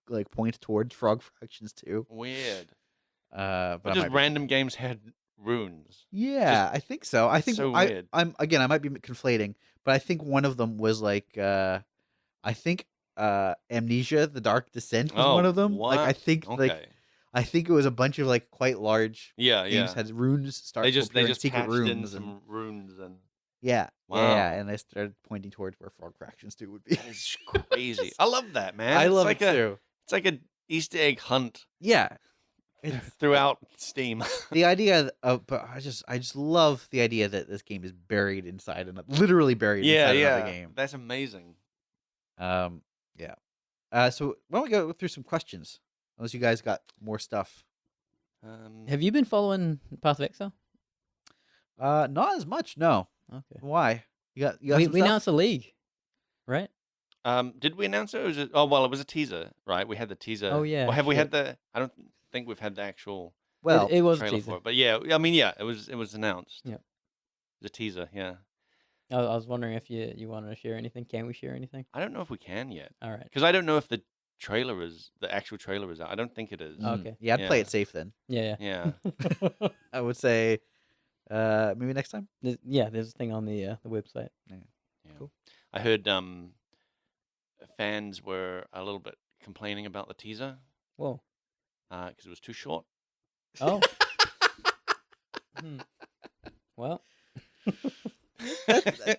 like point towards Frog Fractions 2. Weird. But just random games had runes. Yeah, I think so. I think so weird. I might be conflating, but I think one of them was like I think Amnesia: The Dark Descent was one of them. What? Like I think it was a bunch of like quite large games had runes start. They just secret runes in and some runes and and they started pointing towards where Frog Fractions 2 would be. That is crazy. I love that, man. I love it too. It's like a Easter egg hunt. Yeah. Throughout Steam. The idea of, but I just love the idea that this game is buried inside and literally buried inside another game. That's amazing. Yeah. So why don't we go through some questions? Unless you guys got more stuff. Have you been following Path of Exile? Not as much. No. Okay. Why? You got We some stuff? announced the league, right? Did we announce it? Or was it? Oh well, it was a teaser, right? We had the teaser. Oh, yeah, Well, have we shit. had the? I don't think we've had the actual Well, it was a trailer teaser. for it. But yeah, I mean, yeah, it was announced. Yep. The teaser, yeah. I was wondering if you wanted to share anything. Can we share anything? I don't know if we can yet All right. because I don't know if the actual trailer is out. I don't think it is. Okay. Yeah, I'd play Yeah. it safe then. Yeah. Yeah. I would say, maybe next time. There's a thing on the website. Yeah. Cool. I heard fans were a little bit complaining about the teaser Whoa. because it was too short. Oh. Well.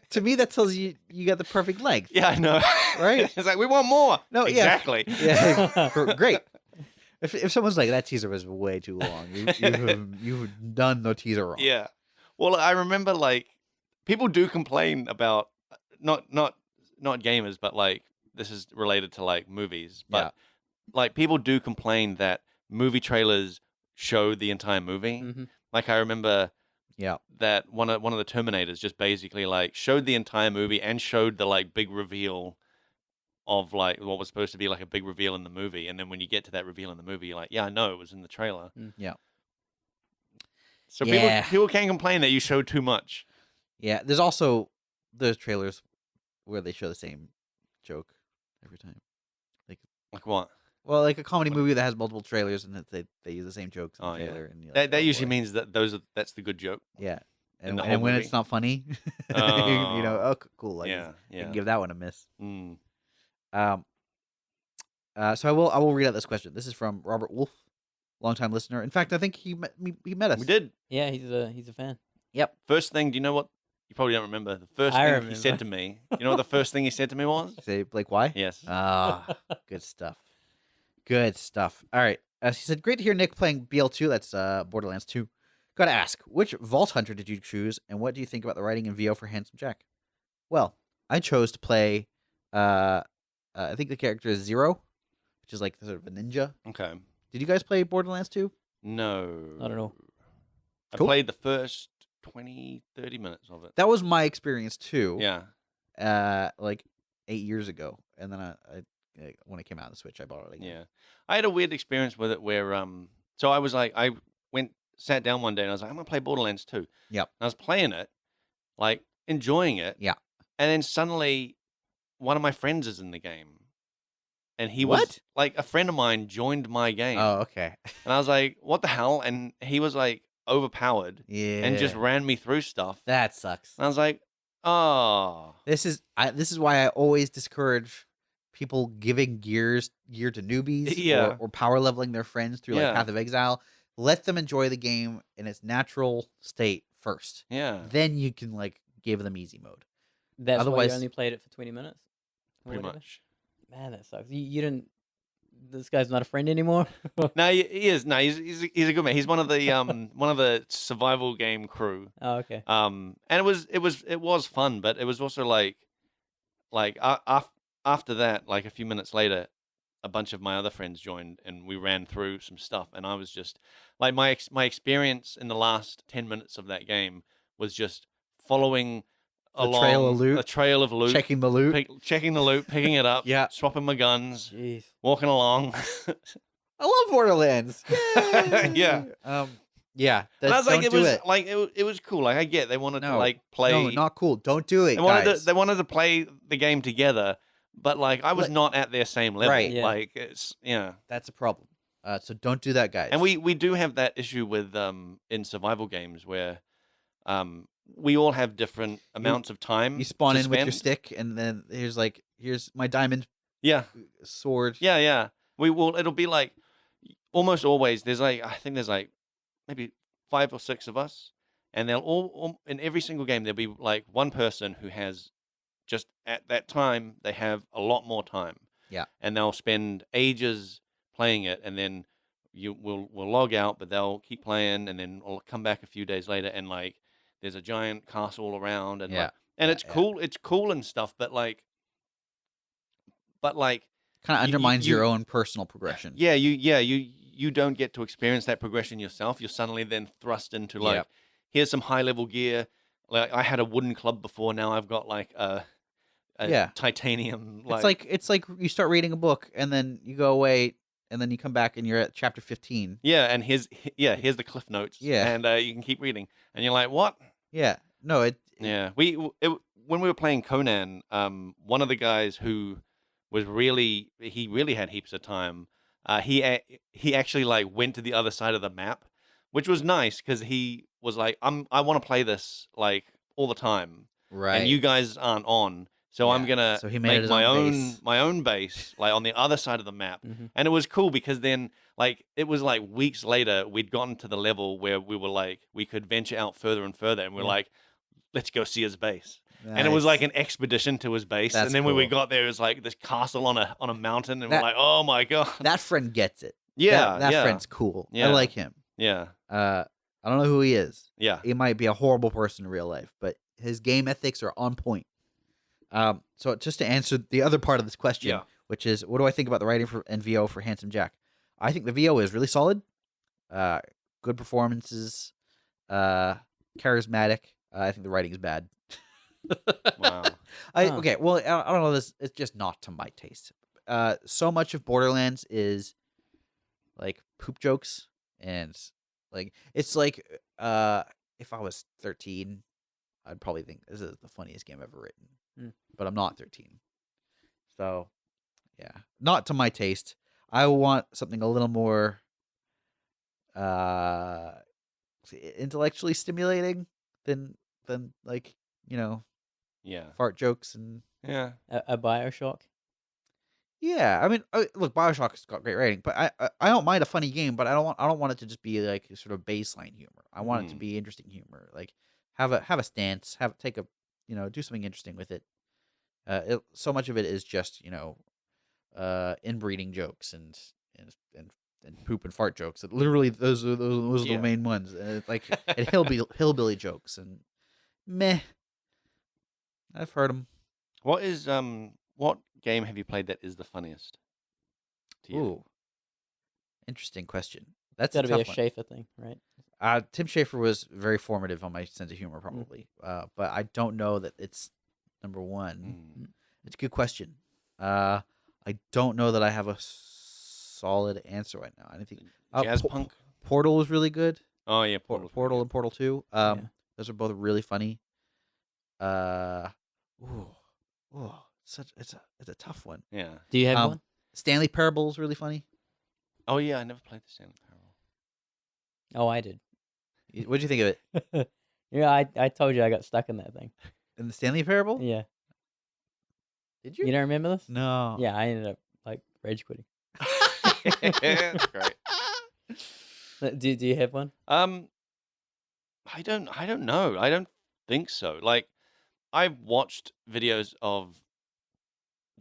To me, that tells you got the perfect length. Yeah, I know. Right? It's like we want more. No, yeah. exactly. Yeah, great. If someone's like that teaser was way too long, you've done the teaser wrong. Yeah. Well, I remember like people do complain about not gamers, but like this is related to like movies, but like people do complain that movie trailers show the entire movie. Mm-hmm. Like I remember Yeah. that one of the Terminators just basically like showed the entire movie and showed the like big reveal of like what was supposed to be like a big reveal in the movie, and then when you get to that reveal in the movie, you're like, yeah, I know it was in the trailer. Yeah. So Yeah. people can complain that you showed too much. Yeah. There's also those trailers where they show the same joke every time. Like what? Well, like a comedy movie that has multiple trailers and that they use the same jokes in the Oh, yeah. trailer. And you're like, That oh, usually boy. means that that's the good joke. Yeah. in And, the and whole when movie. it's not funny, you know, Oh. cool. Like, Yeah, I yeah. can give that one a miss. Mm. So I will read out this question. This is from Robert Wolf, longtime listener. In fact, I think he met us. We did. Yeah, he's a fan. Yep. First thing, do you know what? You probably don't remember. The first I thing he said remember. to me, you know what the first thing he said to me was? Say, Blake, why? Yes. Ah, good stuff. Good stuff. All right. He said, great to hear Nick playing BL2. That's Borderlands 2. Gotta ask, which Vault Hunter did you choose, and what do you think about the writing in VO for Handsome Jack? Well, I chose to play, I think the character is Zero, which is like sort of a ninja. Okay. Did you guys play Borderlands 2? No. I don't know. I Cool. played the first 20, 30 minutes of it. That was my experience too. Yeah. Like 8 years ago, and then I when it came out on the Switch, I bought it again. Yeah. I had a weird experience with it where so I was like I sat down one day and I was like, I'm gonna play Borderlands 2. Yep. And I was playing it, like enjoying it. Yeah. And then suddenly one of my friends is in the game. And he was What? like a friend of mine joined my game. Oh, okay. And I was like, what the hell? And he was like overpowered Yeah. and just ran me through stuff. that sucks. And I was like, oh. This is why I always discourage people giving gear to newbies Yeah. or power leveling their friends through like Yeah. Path of Exile. Let them enjoy the game in its natural state first. Yeah. Then you can like give them easy mode. That's why Otherwise- you only played it for 20 minutes? Or Pretty whatever? much. Man, that sucks. You didn't... This guy's not a friend anymore? No, he is. No, he's a good man. He's one of the one of the survival game crew. Oh, okay. And it was fun, but it was also like after that, like a few minutes later, a bunch of my other friends joined and we ran through some stuff, and I was just like my experience in the last 10 minutes of that game was just following along trail of loot. a trail of loot, Checking the loot. checking the loot, picking it up, Yeah. swapping my guns, Jeez. walking along. I love Borderlands. Yay! Yeah. Yeah. And I was like, don't do it. like it was cool. Like I get they wanted to No. like play. No, not cool. Don't do it, They wanted guys. they wanted to play the game together, but like I was not at their same level. Right. Yeah. Like it's That's a problem. So don't do that, guys. And we do have that issue with in survival games where we all have different amounts of time. you spawn to in with your spend. stick, and then here's my diamond Yeah, sword. yeah. We will. It'll be like almost always. There's like I think there's like maybe 5 or 6 of us, and they'll all in every single game there'll be like one person who has just at that time they have a lot more time. Yeah. And they'll spend ages playing it, and then we'll log out, but they'll keep playing, and then we'll come back a few days later, and like there's a giant castle all around, and Yeah. and Yeah, it's cool and stuff, but like kind of undermines your own personal progression. Yeah, you don't get to experience that progression yourself. You're suddenly then thrust into like, here's some high level gear. Like I had a wooden club before. Now I've got like a titanium. It's like you start reading a book and then you go away and then you come back and you're at chapter 15. Yeah, and here's the cliff notes. Yeah, and you can keep reading, and you're like, what? Yeah, no, When we were playing Conan, one of the guys who was really had heaps of time. He actually like went to the other side of the map, which was nice because he was like, I want to play this like all the time, right? And you guys aren't on, so I'm gonna make my own base like on the other side of the map. And it was cool because then like it was like weeks later we'd gotten to the level where we were like we could venture out further and further, and we're like, let's go see his base. Nice. And it was like an expedition to his base. And then when we got there, it was like this castle on a mountain, and we're like, oh my god, that friend gets it. Yeah, that friend's cool. Yeah. I like him. Yeah. I don't know who he is. Yeah. He might be a horrible person in real life, but his game ethics are on point. So just to answer the other part of this question, which is, what do I think about the writing and VO for Handsome Jack? I think the VO is really solid. Good performances. Charismatic. I think the writing is bad. Wow. Okay, well, I don't know this. It's just not to my taste. So much of Borderlands is like poop jokes, and like it's like if I was 13, I'd probably think this is the funniest game I've ever written. But I'm not 13, so yeah, not to my taste. I want something a little more intellectually stimulating than like, fart jokes and a BioShock. Yeah, I mean, look, BioShock's got great rating, but I don't mind a funny game, but I don't want it to just be like sort of baseline humor. I want it to be interesting humor. Like have a stance, take a do something interesting with it. So much of it is just inbreeding jokes and poop and fart jokes. Literally, those are the main ones. And hillbilly jokes and meh. I've heard them. What game have you played that is the funniest to you? Ooh, interesting question. That's got to be a one. Schafer thing, right? Tim Schafer was very formative on my sense of humor, probably. But I don't know that it's number one. It's a good question. I don't know that I have a solid answer right now. I think Jazzpunk Portal was really good. Oh yeah, Portal and Portal 2. Those are both really funny. It's a tough one. Yeah. Do you have one? Stanley Parable is really funny. Oh yeah, I never played the Stanley Parable. Oh, I did. What'd you think of it? Yeah, I told you I got stuck in that thing. In the Stanley Parable? Yeah. Did you? You don't remember this? No. Yeah, I ended up like rage quitting. That's great. Do you have one? I don't know. I don't think so. Like, I've watched videos of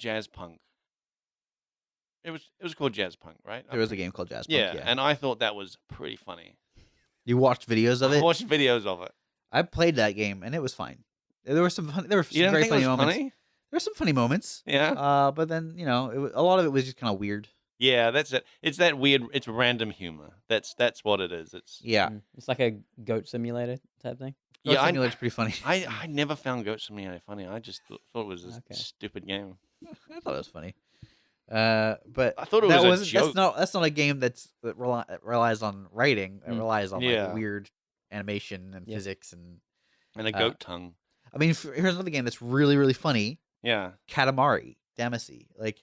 Jazzpunk. It was called Jazzpunk, right? There was a game called Jazzpunk. Yeah, and I thought that was pretty funny. You watched videos of it? I watched videos of it. I played that game and it was fine. There were some very think funny it was moments. Funny? There were some funny moments. Yeah. But then a lot of it was just kind of weird. Yeah, that's it. It's that weird. It's random humor. That's what it is. It's It's like a goat simulator type thing. Goat Simulator's pretty funny. I never found Goat Simulator funny. I just thought it was a stupid game. I thought it was funny. But I thought it was a joke. That's not a game that relies on writing. It relies on like weird animation and physics and a goat tongue. I mean, here's another game that's really, really funny. Yeah. Katamari Damacy. Like,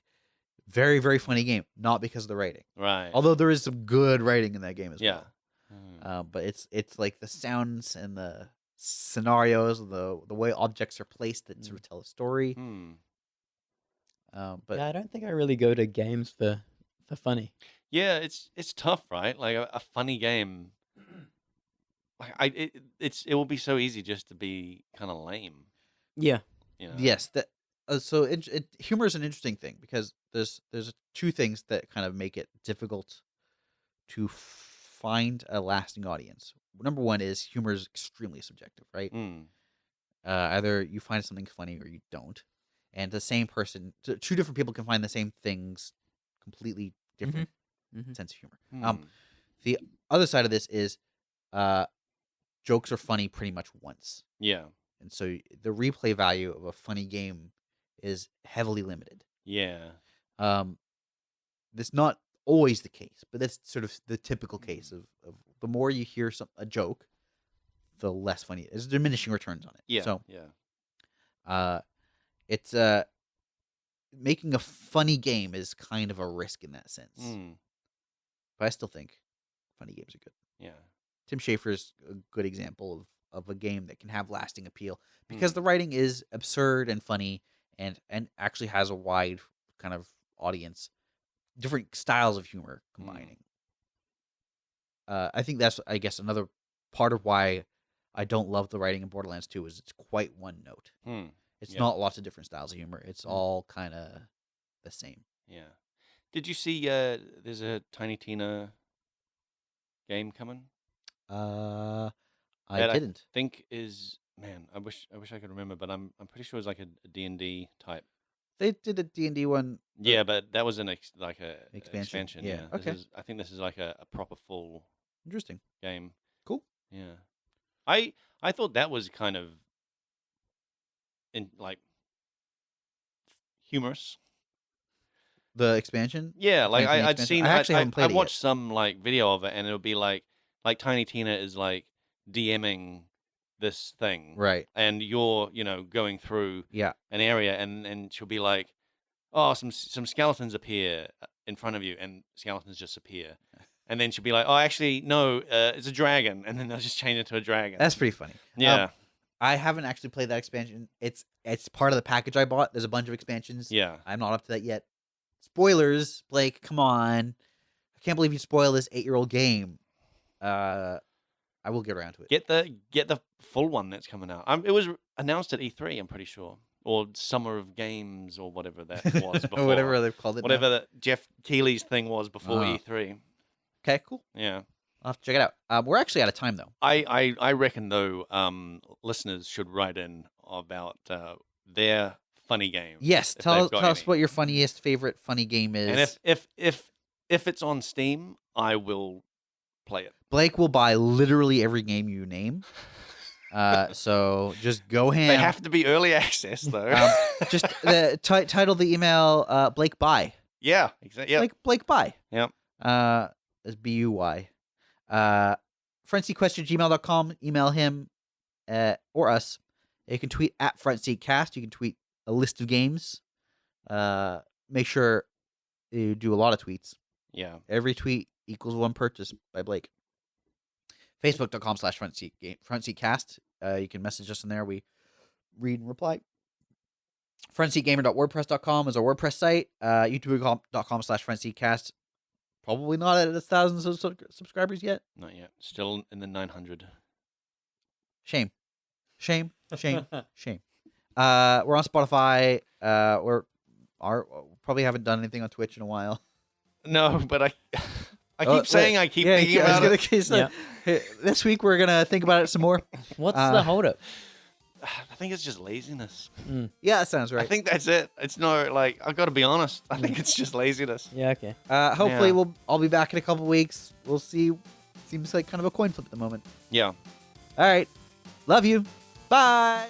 very, very funny game. Not because of the writing. Right. Although there is some good writing in that game as well. Yeah. But it's like the sounds and the scenarios, the way objects are placed that sort of tell a story. But yeah, I don't think I really go to games for funny. Yeah, it's tough, right? Like a funny game. Like it will be so easy just to be kind of lame. Yeah. Yes. That. So humor is an interesting thing because there's two things that kind of make it difficult to find a lasting audience. Number one is humor is extremely subjective, right? Either you find something funny or you don't. and the same person, two different people can find the same things completely different sense of humor. The other side of this is jokes are funny pretty much once. Yeah. And so the replay value of a funny game is heavily limited. Yeah. That's not always the case, but that's sort of the typical case of the more you hear a joke, the less funny it is. There's diminishing returns on it. Yeah. So, yeah. It's making a funny game is kind of a risk in that sense. But I still think funny games are good. Yeah. Tim Schafer's a good example of a game that can have lasting appeal because the writing is absurd and funny and actually has a wide kind of audience, different styles of humor combining. I think that's, I guess, another part of why I don't love the writing in Borderlands 2 is it's quite one note. It's not lots of different styles of humor. It's all kind of the same. Yeah. Did you see there's a Tiny Tina game coming? I That didn't. I think is, man, I wish I could remember, but I'm pretty sure it's like a D&D type. They did a D&D one. Yeah, but that was an like a expansion. Yeah. Okay. I think this is like a proper full Interesting game. Cool. Yeah. I thought that was kind of like humorous. The expansion? Yeah, like I'd expansion? seen. I actually haven't played I it watched yet. some like video of it, and it'll be like Tiny Tina is like DMing this thing, Right. and you're going through an area, and she'll be like, oh, some skeletons appear in front of you, and skeletons just appear. And then she'll be like, oh, actually, no, it's a dragon. And then they'll just change it to a dragon. That's pretty funny. Yeah. I haven't actually played that expansion. It's part of the package I bought. There's a bunch of expansions. Yeah. I'm not up to that yet. Spoilers, Blake, come on. I can't believe you spoiled this 8-year-old game. I will get around to it. Get the full one that's coming out. It was announced at E3, I'm pretty sure. Or Summer of Games or whatever that was before. Whatever they've called it. Whatever that Jeff Keighley's thing was before E3. Okay, cool. Yeah. I'll have to check it out. We're actually out of time, though. I reckon, though, listeners should write in about their funny game. Yes, tell us what your funniest favorite funny game is. And if it's on Steam, I will play it. Blake will buy literally every game you name. So just go ham. They have to be early access, though. Just title the email Blake Buy. Yeah, exactly. Yep. Blake Buy. Yep. It's BUY. FrontSeatQuestion@gmail.com. Email him or us. You can tweet at FrontSeatCast. You can tweet a list of games. Make sure you do a lot of tweets. Yeah. Every tweet equals one purchase by Blake. Facebook.com/FrontSeatCast. You can message us in there. We read and reply. FrontSeatGamer.wordpress.com is our WordPress site. YouTube.com/FrontSeatCast. Probably not at 1,000 subscribers yet. Not yet. Still in the 900. Shame. We're on Spotify. Probably haven't done anything on Twitch in a while. No, but I keep saying I keep thinking about it. This week we're gonna think about it some more. What's the holdup? I think it's just laziness. Yeah, that sounds right. I think that's it. It's no, like, I've got to be honest. I think it's just laziness. Yeah, okay. Hopefully I'll be back in a couple weeks. We'll see. Seems like kind of a coin flip at the moment. Yeah. All right. Love you. Bye.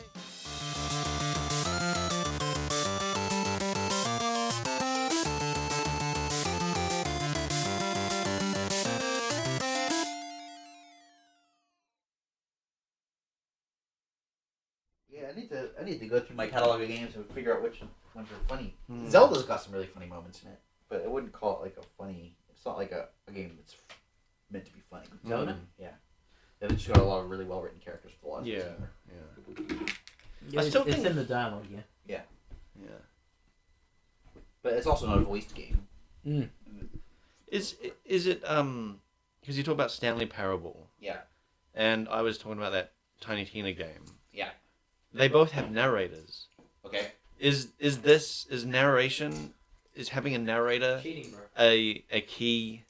I need to go through my catalog of games and figure out which ones are funny. Zelda's got some really funny moments in it, but I wouldn't call it like a funny. It's not like a game that's meant to be funny. Zelda, yeah, they've just got a lot of really well written characters with a lot of humor. Yeah, I still think in the dialogue. Yeah. But it's also not a voiced game. Is it because you talk about Stanley Parable? Yeah. And I was talking about that Tiny Tina game. Yeah. They both have narrators. Okay. Is having a narrator Cheating, bro. a key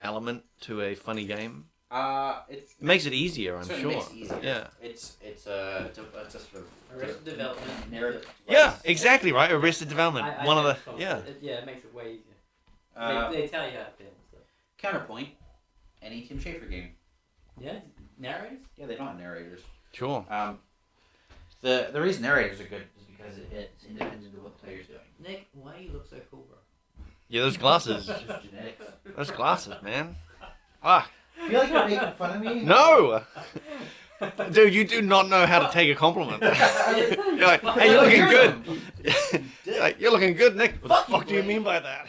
element to a funny game? It It makes it easier, I'm certainly sure. makes it easier. Yeah. It's a sort of Arrested Development. narrative. Yeah, exactly right. Arrested Development. One of the It makes it way easier. Uh, They tell you how to feel. So. Counterpoint, any Tim Schafer game. Yeah, narrators. Yeah, they don't have narrators. Sure. The reason narrators are good is because it's independent of what the player's doing. Nick, why do you look so cool, bro? Yeah, those glasses. It's just genetics. Those glasses, man. Fuck. I feel like you're making fun of me. No! Dude, you do not know how to take a compliment. You're like, hey, you're looking good. You're like, you're looking good, Nick. What the fuck do you mean by that?